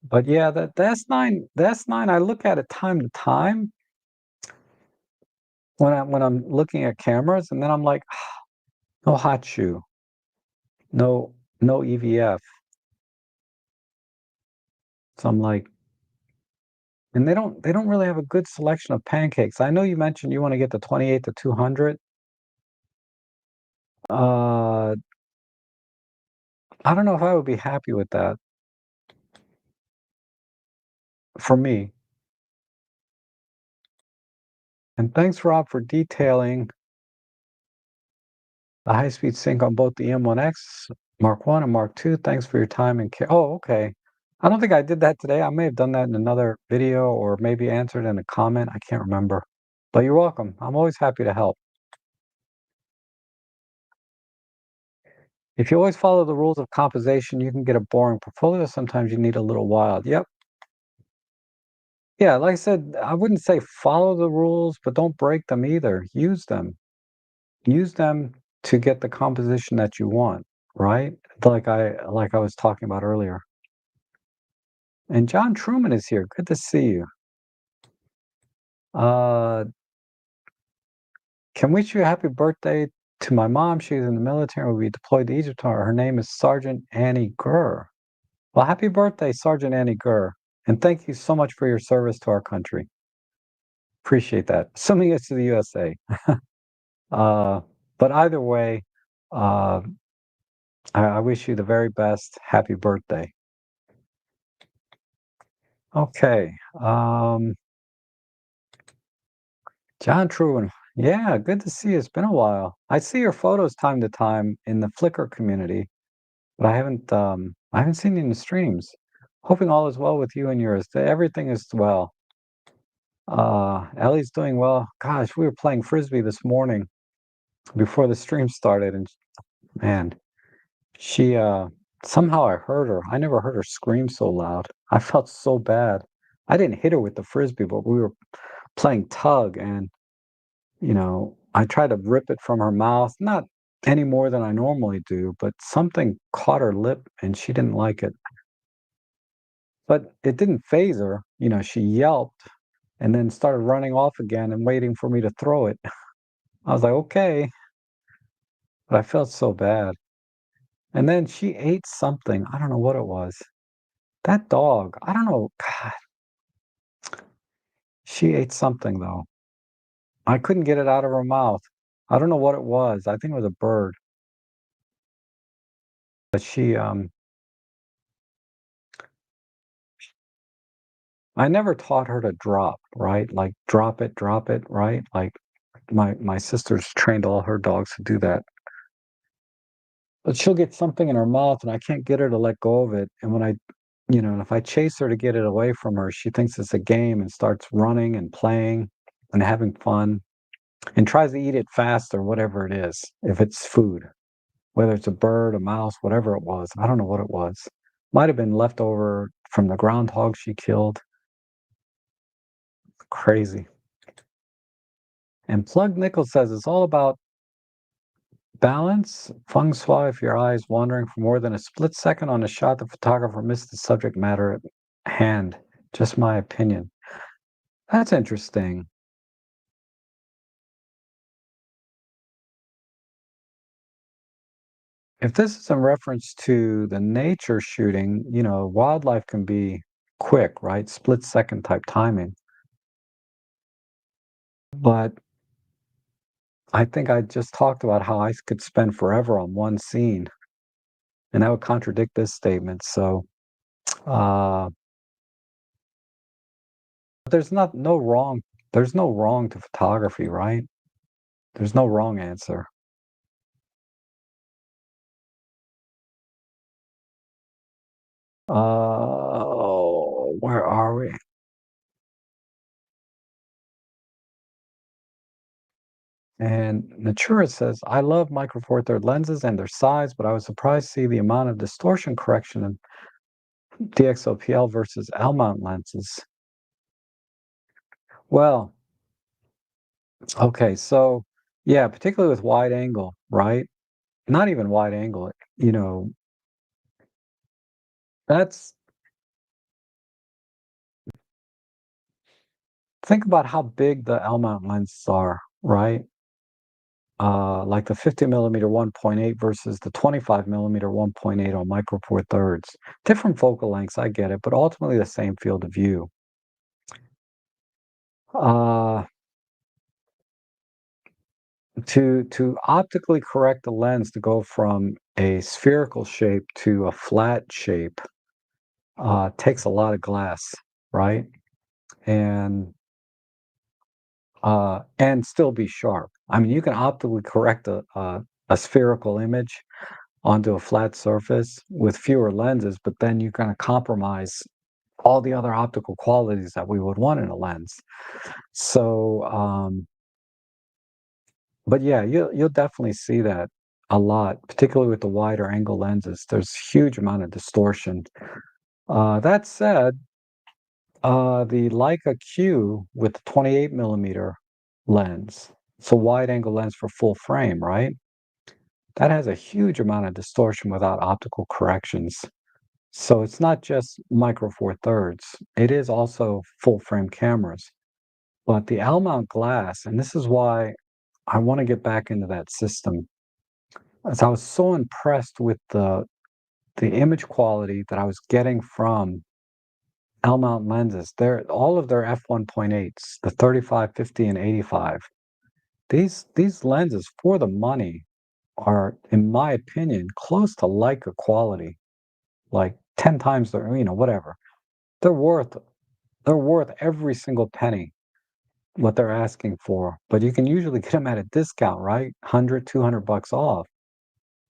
But yeah, the S9, I look at it time to time when I'm looking at cameras, and then I'm like, no hot shoe, no EVF. So I'm like, and they don't really have a good selection of pancakes. I know you mentioned you want to get the 28 to 200. Uh, I don't know if I would be happy with that for me. And thanks, Rob, for detailing the high-speed sync on both the M1X Mark One and Mark Two. Thanks for your time and care. Oh, okay. I don't think I did that today. I may have done that in another video or maybe answered in a comment. I can't remember. But you're welcome. I'm always happy to help. If you always follow the rules of composition, you can get a boring portfolio. Sometimes you need a little wild. Yep. Yeah, like I said, I wouldn't say follow the rules, but don't break them either. Use them. Use them to get the composition that you want, right? Like I was talking about earlier. And John Truman is here. Good to see you. Uh, can wish you a happy birthday to my mom. She's in the military. Will be deployed to Egypt tomorrow. Her name is Sergeant Annie Gurr. Well, happy birthday, Sergeant Annie Gurr. And thank you so much for your service to our country. Appreciate that. Assuming it's to the USA. Uh, but either way, uh, I wish you the very best. Happy birthday. Okay. John Truman. Yeah, good to see you. It's been a while. I see your photos time to time in the Flickr community, but I haven't seen you in the streams. Hoping all is well with you and yours. Everything is well. Ellie's doing well. Gosh, we were playing frisbee this morning before the stream started, and man, she somehow I heard her. I never heard her scream so loud. I felt so bad. I didn't hit her with the frisbee, but we were playing tug, and I tried to rip it from her mouth, not any more than I normally do, but something caught her lip and she didn't like it. But it didn't phase her. She yelped and then started running off again and waiting for me to throw it. I was like, okay, but I felt so bad. And then she ate something. I don't know what it was. That dog, I don't know. God, she ate something though. I couldn't get it out of her mouth. I don't know what it was. I think it was a bird. But I never taught her to drop, right? Like drop it, right? Like my sister's trained all her dogs to do that. But she'll get something in her mouth and I can't get her to let go of it. And when I And if I chase her to get it away from her, she thinks it's a game and starts running and playing and having fun and tries to eat it fast or whatever it is, if it's food, whether it's a bird, a mouse, whatever it was. I don't know what it was. Might have been leftover from the groundhog she killed. Crazy. And Plug Nichols says it's all about balance, feng shui. If your eye is wandering for more than a split second on a shot, the photographer missed the subject matter at hand. Just my opinion. That's interesting. If this is in reference to the nature shooting, wildlife can be quick, right? Split second type timing. But I think I just talked about how I could spend forever on one scene, and that would contradict this statement. So, uh, there's not no wrong. There's no wrong to photography, right? There's no wrong answer. Where are we? And Natura says, I love Micro Four Third lenses and their size, but I was surprised to see the amount of distortion correction in DXOPL versus L mount lenses. Well, okay, so yeah, particularly with wide angle, right? Not even wide angle, you know, that's think about how big the L mount lenses are, right? Like the 50 millimeter 1.8 versus the 25 millimeter 1.8 on Micro Four Thirds. Different focal lengths, I get it, but ultimately the same field of view. Uh, to optically correct the lens to go from a spherical shape to a flat shape takes a lot of glass, right? And and still be sharp. I mean, you can optically correct a spherical image onto a flat surface with fewer lenses, but then you're going to compromise all the other optical qualities that we would want in a lens. So, but yeah, you'll definitely see that a lot, particularly with the wider angle lenses. There's huge amount of distortion. That said, the Leica Q with the 28 millimeter lens, it's a wide angle lens for full frame, right? That has a huge amount of distortion without optical corrections. So it's not just Micro Four Thirds, it is also full frame cameras. But the L mount glass, and this is why I want to get back into that system, as I was so impressed with the image quality that I was getting from L mount lenses. All of their f1.8s, the 35, 50, and 85. These lenses for the money are, in my opinion, close to Leica quality, like 10 times their, whatever. They're worth they're worth every single penny what they're asking for. But you can usually get them at a discount, right? 100, $200 off.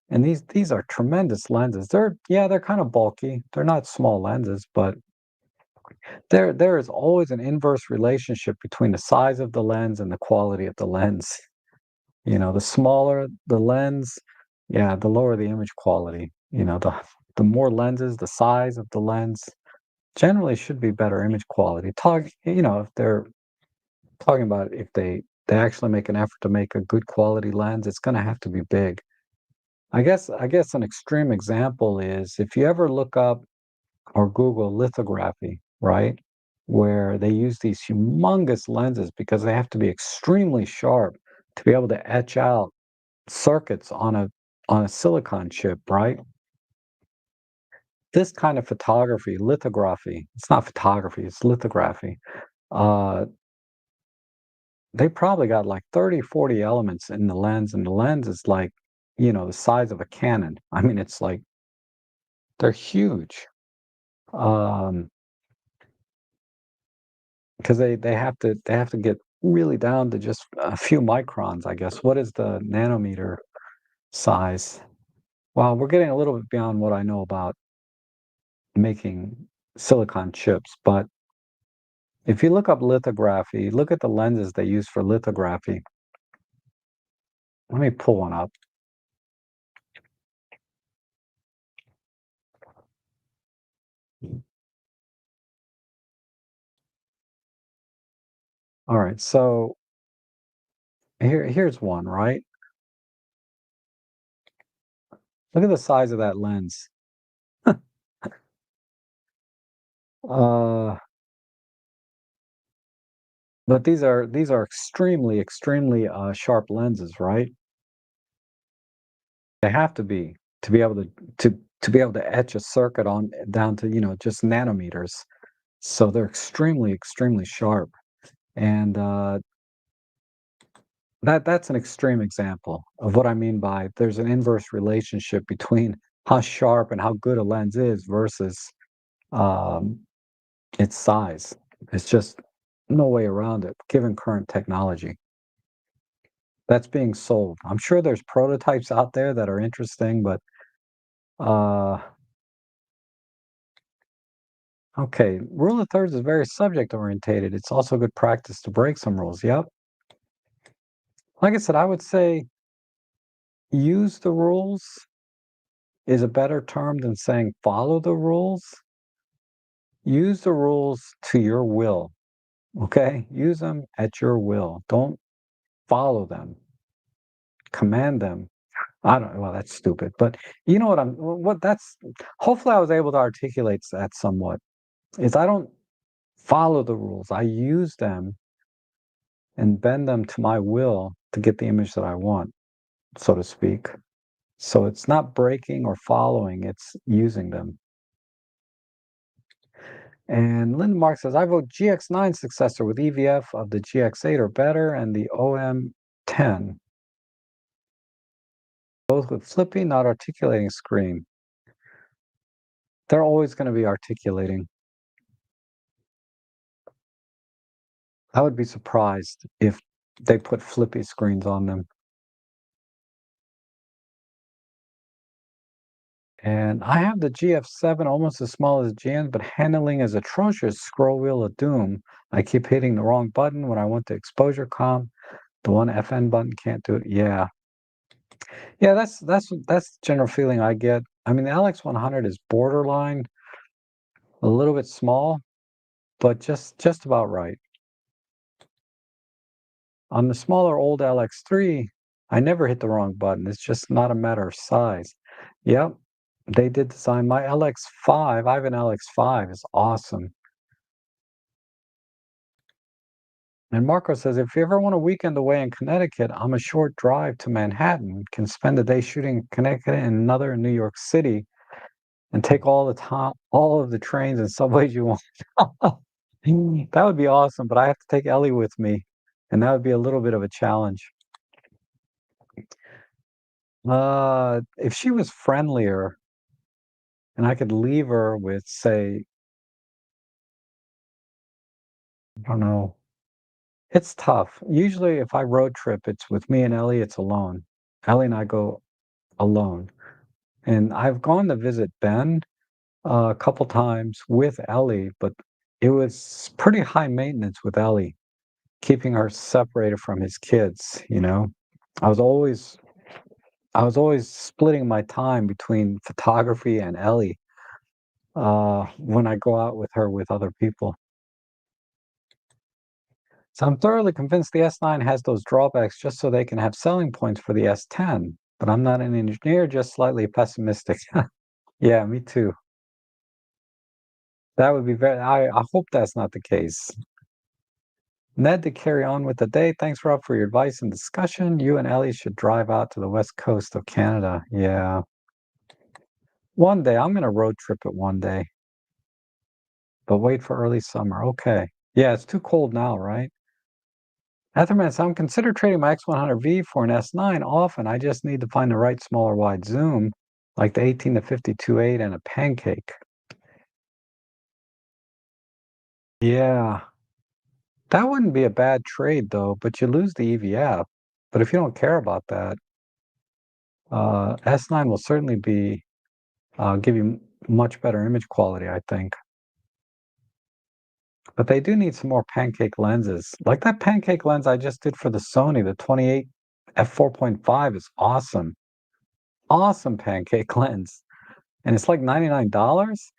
And these are tremendous lenses. They're kind of bulky. They're not small lenses, but there is always an inverse relationship between the size of the lens and the quality of the lens. The smaller the lens, yeah, the lower the image quality. The more lenses, the size of the lens generally should be better image quality. If they're talking about if they actually make an effort to make a good quality lens, it's going to have to be big. I guess an extreme example is if you ever look up or Google lithography, right? Where they use these humongous lenses because they have to be extremely sharp to be able to etch out circuits on a silicon chip, right? This kind of photography, lithography, it's not photography, it's lithography. Uh, they probably got like 30, 40 elements in the lens, and the lens is like, the size of a cannon. I mean, it's like they're huge. Um, because they have to get really down to just a few microns, I guess. What is the nanometer size? Wow, we're getting a little bit beyond what I know about making silicon chips. But if you look up lithography, look at the lenses they use for lithography. Let me pull one up. All right, so here's one, right? Look at the size of that lens. Uh, but these are extremely sharp lenses, right? They have to be able to be able to etch a circuit on down to, just nanometers. So they're extremely sharp. And that's an extreme example of what I mean by there's an inverse relationship between how sharp and how good a lens is versus um, its size. It's just no way around it, given current technology. That's being sold. I'm sure there's prototypes out there that are interesting, but uh, okay. Rule of thirds is very subject orientated. It's also good practice to break some rules. Yep. Like I said, I would say use the rules is a better term than saying follow the rules. Use the rules to your will. Okay? Use them at your will. Don't follow them. Command them. I don't well, that's stupid, but you know what that's hopefully I was able to articulate that somewhat. Is I don't follow the rules. I use them and bend them to my will to get the image that I want, so to speak. So it's not breaking or following, it's using them. And Linda Mark says, I vote GX9 successor with EVF of the GX8 or better and the OM10. Both with flippy, not articulating screen. They're always going to be articulating. I would be surprised if they put flippy screens on them. And I have the GF7 almost as small as GN, but handling is atrocious. Scroll wheel of doom. I keep hitting the wrong button when I want to exposure comp. The one FN button can't do it. Yeah. Yeah, that's the general feeling I get. I mean, the LX100 is borderline, a little bit small, but just about right. On the smaller old LX3, I never hit the wrong button. It's just not a matter of size. Yep, they did design my LX5. I have an LX5. It's awesome. And Marco says, if you ever want a weekend away in Connecticut, I'm a short drive to Manhattan. Can spend a day shooting in Connecticut and another in New York City, and take all of the trains and subways you want. That would be awesome, but I have to take Ellie with me, and that would be a little bit of a challenge. If she was friendlier and I could leave her with, say, I don't know, it's tough. Usually, if I road trip, it's with me and Ellie, it's alone. Ellie and I go alone. And I've gone to visit Ben a couple times with Ellie, but it was pretty high maintenance with Ellie, keeping her separated from his kids. I was always I was always splitting my time between photography and Ellie when I go out with her with other people. So I'm thoroughly convinced the S9 has those drawbacks just so they can have selling points for the S10. But I'm not an engineer, just slightly pessimistic. Yeah, me too. That would be I hope that's not the case. Ned, to carry on with the day, thanks, Rob, for your advice and discussion. You and Ellie should drive out to the west coast of Canada. Yeah. One day. I'm going to road trip it one day, but wait for early summer. Okay. Yeah, it's too cold now, right? Etherman, so I'm consider trading my X100V for an S9 often. I just need to find the right smaller wide zoom, like the 18 to 52.8 and a pancake. Yeah, that wouldn't be a bad trade though, but you lose the EVF. But if you don't care about that, S9 will certainly give you much better image quality, I think. But they do need some more pancake lenses. Like that pancake lens I just did for the Sony, the 28 f4.5 is awesome. Awesome pancake lens. And it's like $99.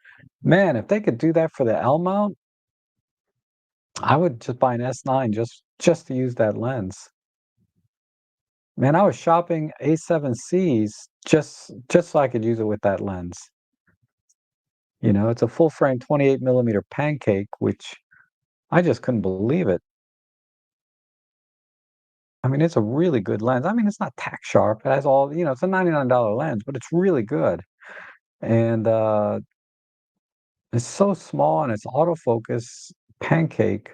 Man, if they could do that for the L mount, I would just buy an S9 just to use that lens. Man, I was shopping A7Cs just so I could use it with that lens. You know, it's a full frame 28 millimeter pancake, which I just couldn't believe it. I mean, it's a really good lens. I mean, it's not tack sharp. It has all, it's a $99 lens, but it's really good. And it's so small and it's autofocus pancake.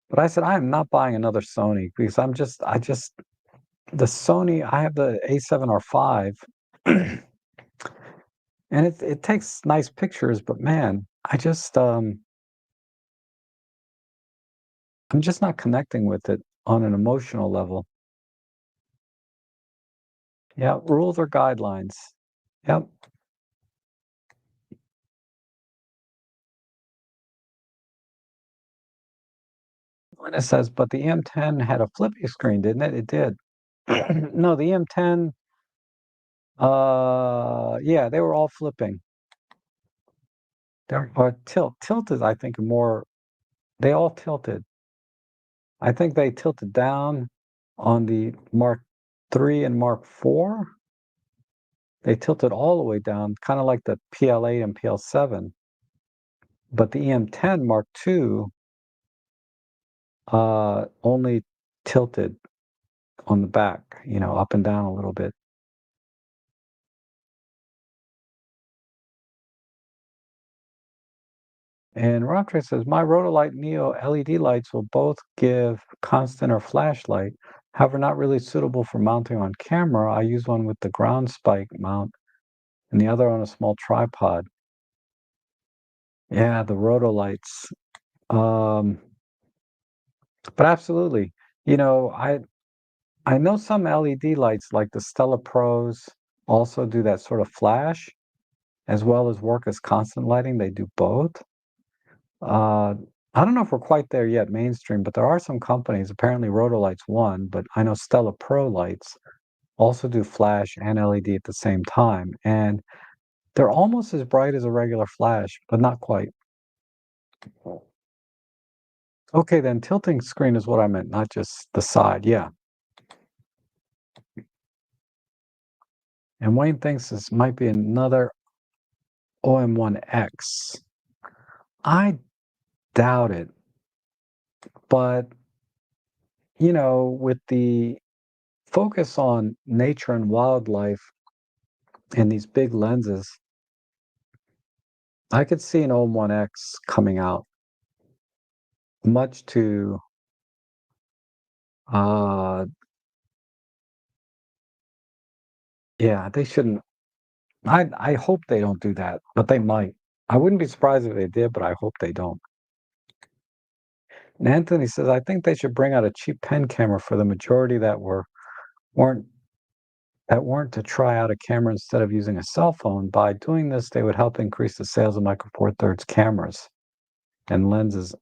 But I said, I am not buying another Sony because the Sony, I have the A7R5 and it takes nice pictures, but man, I'm just not connecting with it on an emotional level. Yeah, rules or guidelines. Yep. And it says, but the M10 had a flippy screen, didn't it? It did. No, the M10, yeah, they were all flipping. They're or tilted, I think more they all tilted. I think they tilted down on the Mark III and Mark IV. They tilted all the way down, kind of like the PL8 and PL7. But the EM10 Mark II only tilted on the back, up and down a little bit. And Rocktree says, my Rotolite Neo LED lights will both give constant or flashlight. However, not really suitable for mounting on camera. I use one with the ground spike mount and the other on a small tripod. Yeah, the Rotolights. Um, but absolutely. You know, I know some LED lights like the Stella Pros also do that sort of flash as well as work as constant lighting. They do both. Uh, I don't know if we're quite there yet, mainstream, but there are some companies, apparently Rotolight's one, but I know Stella Pro lights also do flash and LED at the same time. And they're almost as bright as a regular flash, but not quite. Okay, then tilting screen is what I meant, not just the side. Yeah. And Wayne thinks this might be another OM1X. I doubt it, but with the focus on nature and wildlife and these big lenses, I could see an OM1X coming out, much to uh yeah, they shouldn't. I hope they don't do that, but they might. I wouldn't be surprised if they did, but I hope they don't. And Anthony says, I think they should bring out a cheap pen camera for the majority weren't weren't to try out a camera instead of using a cell phone. By doing this, they would help increase the sales of Micro Four Thirds cameras and lenses.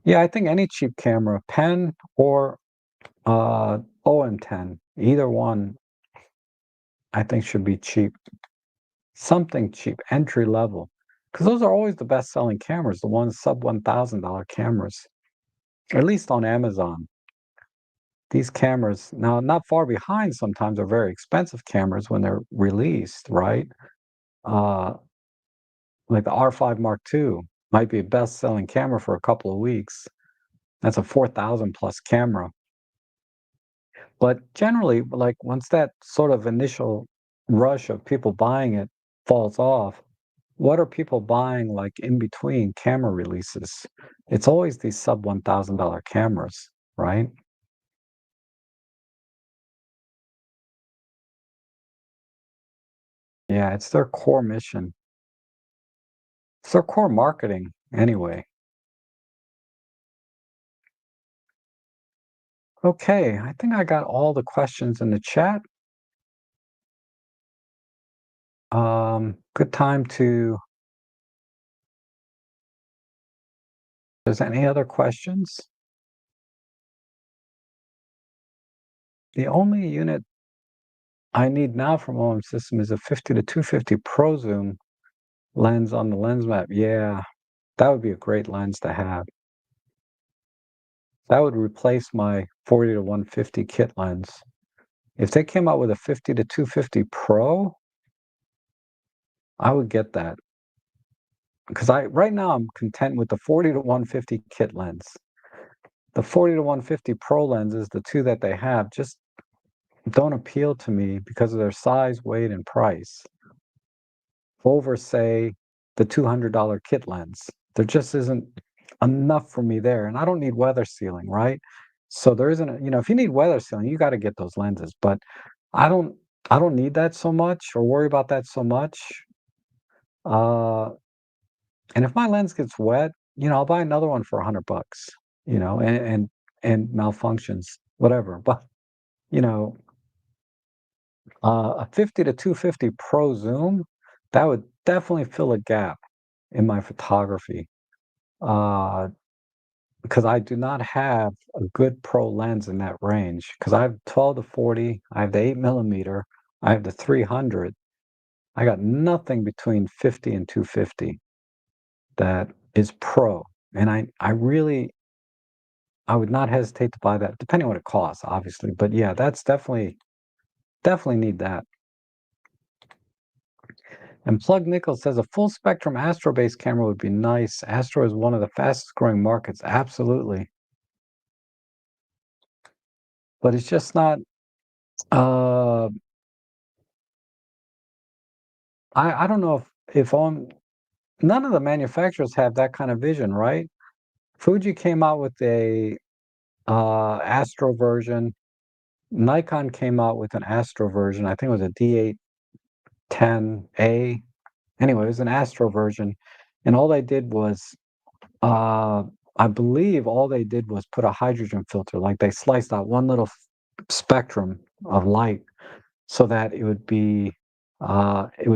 Yeah, I think any cheap camera, pen or OM10, either one, I think should be cheap. Something cheap, entry level, because those are always the best selling cameras, the ones sub $1,000 cameras, at least on Amazon. These cameras, now not far behind, sometimes are very expensive cameras when they're released, right? Uh, like the R5 Mark II might be a best selling camera for a couple of weeks. That's a 4,000 plus camera. But generally, like once that sort of initial rush of people buying it falls off, what are people buying like in between camera releases? It's always these sub $1,000 cameras, right? Yeah, it's their core mission. It's their core marketing anyway. Okay, I think I got all the questions in the chat. good time to There's any other questions? The only unit I need now from OM System is a 50 to 250 Pro Zoom lens on the lens map. Yeah, that would be a great lens to have. That would replace my 40 to 150 kit lens. If they came out with a 50 to 250 Pro, I would get that. Because right now I'm content with the 40 to 150 kit lens. The 40 to 150 Pro lenses, the two that they have, just don't appeal to me because of their size, weight, and price over, say, the $200 kit lens. There just isn't enough for me there. And I don't need weather sealing, right? So there isn't, if you need weather sealing, you got to get those lenses. But I don't, I don't need that so much or worry about that so much. Uh, and if my lens gets wet, I'll buy another one for $100, and malfunctions, whatever. But you know, a 50 to 250 Pro Zoom, that would definitely fill a gap in my photography, uh, because I do not have a good pro lens in that range. Because I have 12 to 40, I have the 8 millimeter, I have the 300. I got nothing between 50 and 250 that is pro. And I would not hesitate to buy that, depending on what it costs, obviously. But yeah, that's definitely need that. And Plug Nichols says a full spectrum Astro based camera would be nice. Astro is one of the fastest growing markets. Absolutely. But it's just not, uh, I don't know if on none of the manufacturers have that kind of vision, right? Fuji came out with a Astro version. Nikon came out with an Astro version. I think it was a D810A. Anyway, it was an Astro version, and all they did was, uh, I believe, all they did was put a hydrogen filter. Like they sliced out one little spectrum of light so that it would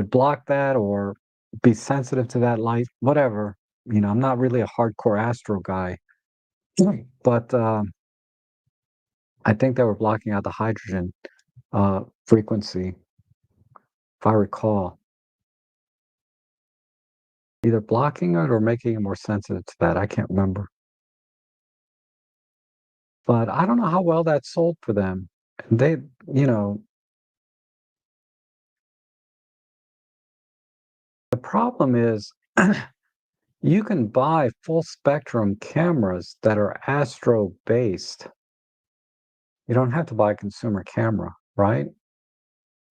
block that or be sensitive to that light, whatever. I'm not really a hardcore Astro guy, but I think they were blocking out the hydrogen frequency, if I recall. Either blocking it or making it more sensitive to that. I can't remember. But I don't know how well that sold for them. They, you know, the problem is you can buy full spectrum cameras that are Astro based. You don't have to buy a consumer camera, right?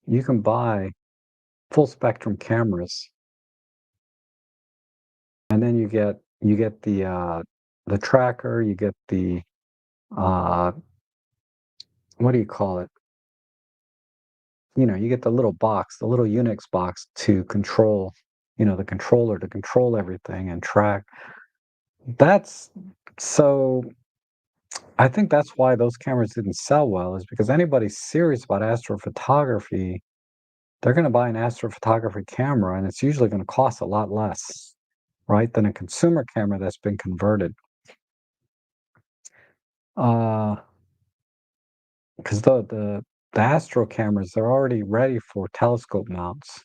You can buy full spectrum cameras, and then you get the tracker, you get the uh what do you call it? You get the little box, the little Unix box to control, the controller to control everything and track. That's so I think that's why those cameras didn't sell well, is because anybody serious about astrophotography, they're going to buy an astrophotography camera, and it's usually going to cost a lot less, right, than a consumer camera that's been converted. Uh, because the Astro cameras, they're already ready for telescope mounts,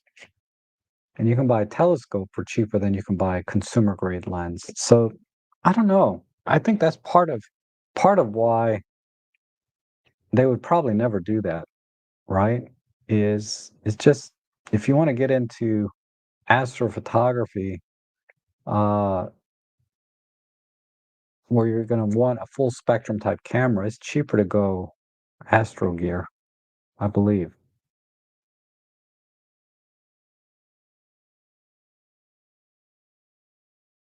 and you can buy a telescope for cheaper than you can buy a consumer grade lens. So I don't know. I think that's part of why they would probably never do that, right? Is just if you want to get into astrophotography, uh, where you're going to want a full spectrum type camera, it's cheaper to go Astro gear, I believe.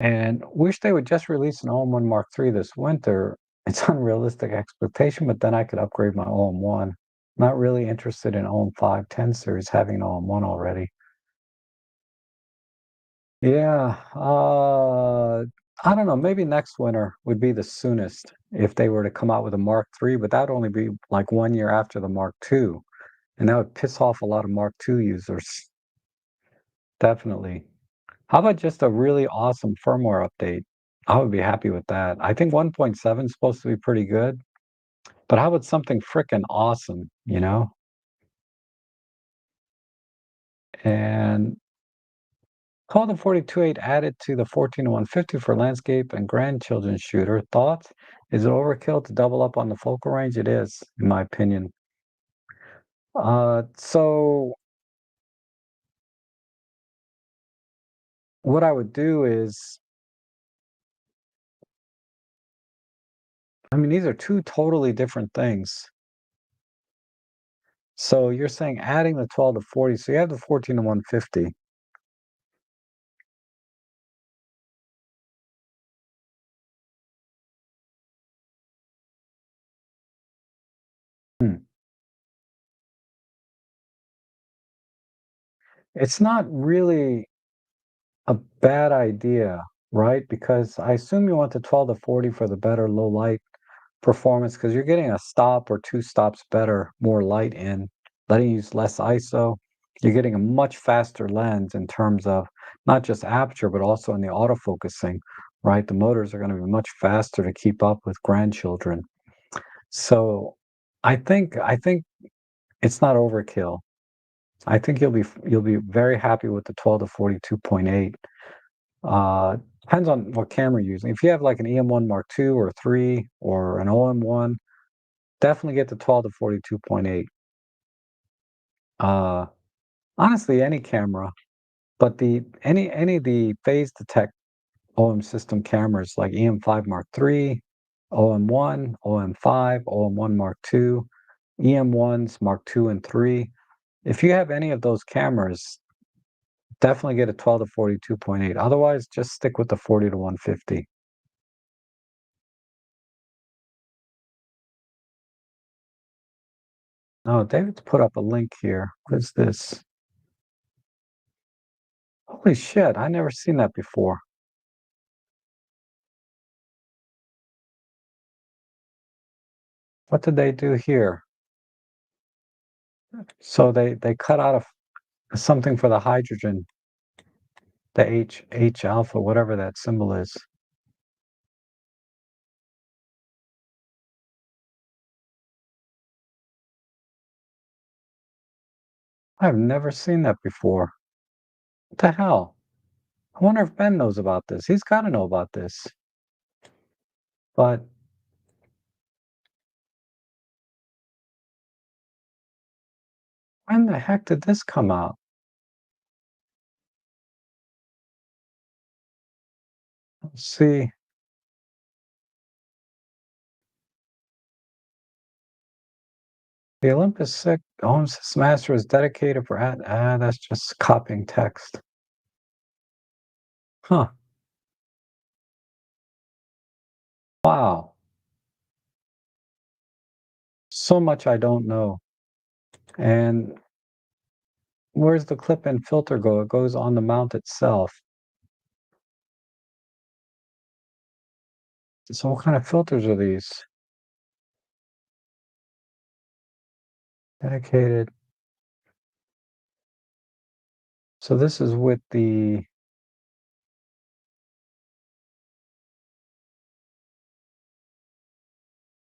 And wish they would just release an OM1 Mark III this winter. It's unrealistic expectation, but then I could upgrade my OM1. Not really interested in OM5 10 series having an OM1 already. Yeah, I don't know. Maybe next winter would be the soonest if they were to come out with a Mark III, but that would only be like 1 year after the Mark II, and that would piss off a lot of Mark II users. definitely. How about just a really awesome firmware update? I would be happy with that. I think 1.7 is supposed to be pretty good, but how about something frickin' awesome, you know? And call the 42.8 added to the 14-150 for landscape and grandchildren shooter. Thoughts? Is it overkill to double up on the focal range? It is, in my opinion. So what I would do is, I mean, these are two totally different things. So you're saying adding the 12 to 40, so you have the 14 to 150. Hmm. It's not really a bad idea, right? Because I assume you want the 12 to 40 for the better low light performance because you're getting a stop or two stops better, more light in, letting you use less ISO. You're getting a much faster lens in terms of not just aperture, but also in the autofocusing, right? The motors are going to be much faster to keep up with grandchildren. So I think it's not overkill. I think you'll be very happy with the 12 to 42.8. Uh, depends on what camera you're using. If you have like an EM1 Mark II or 3 or an OM1, definitely get the 12 to 42.8. Uh, honestly, any camera, but the any of the phase detect OM system cameras like EM5 Mark III, OM1, OM5, OM1 Mark II, EM1s Mark II and 3. If you have any of those cameras, definitely get a 12 to 42.8. Otherwise, just stick with the 40 to 150. Oh, David's put up a link here. What is this? Holy shit, I never seen that before. What did they do here? So they cut out something for the hydrogen, the H alpha, whatever that symbol is. I've never seen that before. What the hell? I wonder if Ben knows about this. He's got to know about this. But when the heck did this come out? Let's see. The Olympus 6 Ohms Master is dedicated for that's just copying text. Huh. Wow. So much I don't know. And where's the clip-in filter go? It goes on the mount itself. So what kind of filters are these? Dedicated. So this is with the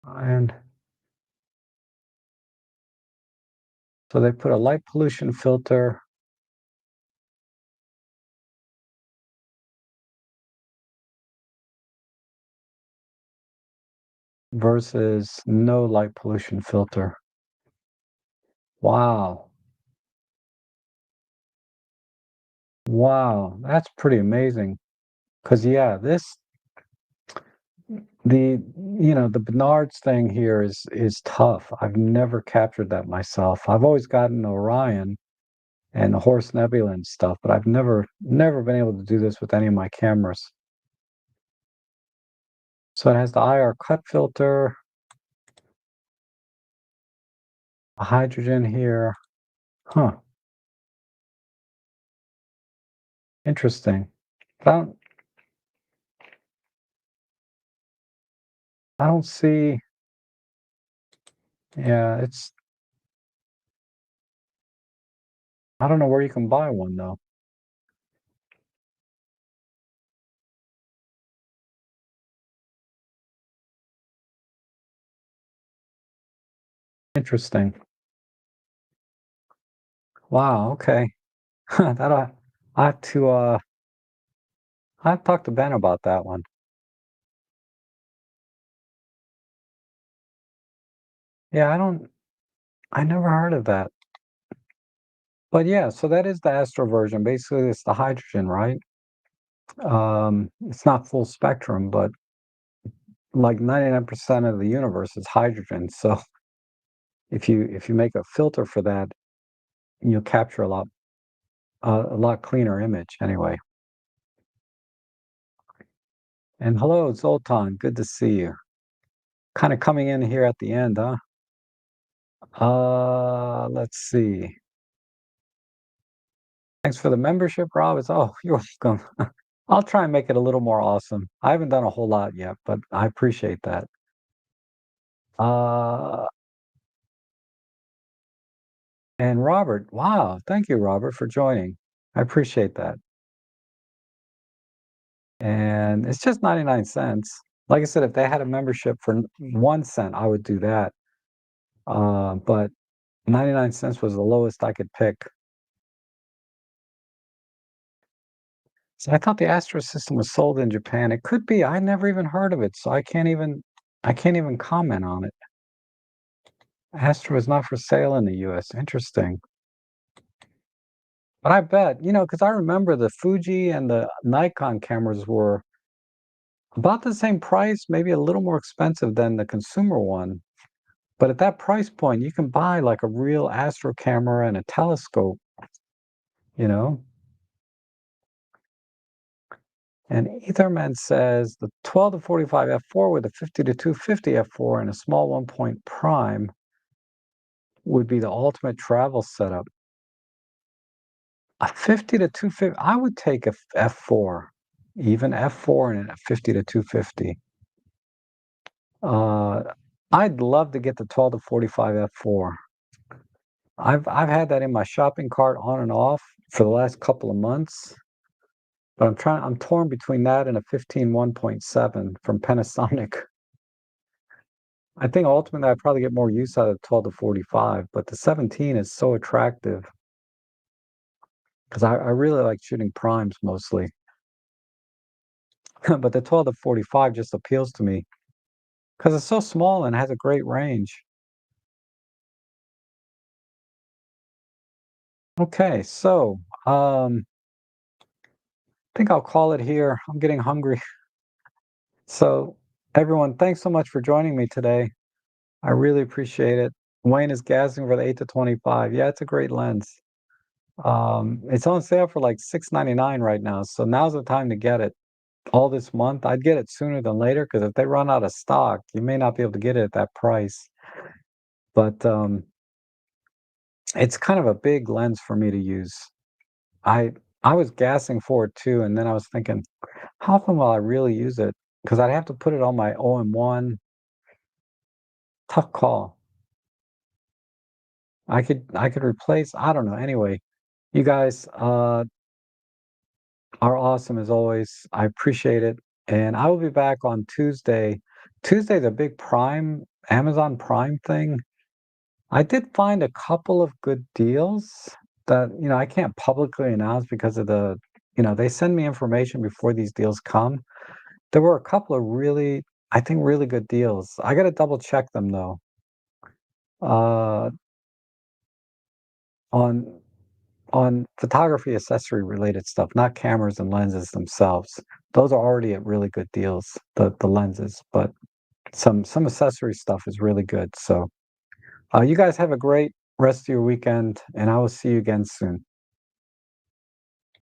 and so they put a light pollution filter versus no light pollution filter. Wow. Wow, that's pretty amazing. Because yeah, the the Bernard's thing here is tough. I've never captured that myself. I've always gotten Orion and the Horse Nebula and stuff, but I've never been able to do this with any of my cameras. So it has the IR cut filter, a hydrogen here. Huh, interesting. I don't I don't see yeah, it's I don't know where you can buy one though. Interesting. Wow, okay. That I have to, I have to talk to Ben about that one. Yeah, I never heard of that. But yeah, so that is the Astro version. Basically, it's the hydrogen, right? It's not full spectrum, but like 99% of the universe is hydrogen. So if you make a filter for that, you'll capture a lot cleaner image anyway. And hello, Zoltan. Good to see you. Kind of coming in here at the end, huh? Let's see. Thanks for the membership, Rob. Oh, you're welcome. I'll try and make it a little more awesome. I haven't done a whole lot yet, but I appreciate that. Uh, and Robert, wow, thank you, Robert, for joining. I appreciate that. And it's just 99 cents. Like I said, if they had a membership for 1 cent, I would do that. But 99 cents was the lowest I could pick. So I thought the Astra system was sold in Japan. It could be. I never even heard of it, so I can't even comment on it. Astra is not for sale in the US. Interesting. But I bet, because I remember the Fuji and the Nikon cameras were about the same price, maybe a little more expensive than the consumer one. But at that price point, you can buy like a real astro camera and a telescope, you know? And Etherman says the 12 to 45 f4 with a 50 to 250 f4 and a small 1 point prime would be the ultimate travel setup. A 50 to 250, I would take a f4, even f4 and a 50 to 250. Uh, I'd love to get the 12 to 45 f4. I've had that in my shopping cart on and off for the last couple of months, but I'm torn between that and a 15 1.7 from Panasonic. I think ultimately I'd probably get more use out of the 12 to 45, but the 17 is so attractive because I really like shooting primes mostly. But the 12 to 45 just appeals to me because it's so small and has a great range. Okay, so I think I'll call it here. I'm getting hungry. So, everyone, thanks so much for joining me today. I really appreciate it. Wayne is gassing for the 8 to 25. Yeah, it's a great lens. It's on sale for like 6.99 right now, so now's the time to get it. All this month, I'd get it sooner than later because if they run out of stock, you may not be able to get it at that price. But it's kind of a big lens for me to use. I I was gassing for it too, and then I was thinking, how often will I really use it? Because I'd have to put it on my OM1. Tough call. I could replace, I don't know. Anyway, you guys are awesome as always. I appreciate it. And I will be back on Tuesday. Tuesday's a big Prime, Amazon Prime thing. I did find a couple of good deals that, I can't publicly announce because of they send me information before these deals come. There were a couple of really, I think, really good deals. I got to double check them though. Uh, on photography accessory related stuff, not cameras and lenses themselves. Those are already at really good deals, the lenses, but some accessory stuff is really good. So, you guys have a great rest of your weekend, and I will see you again soon.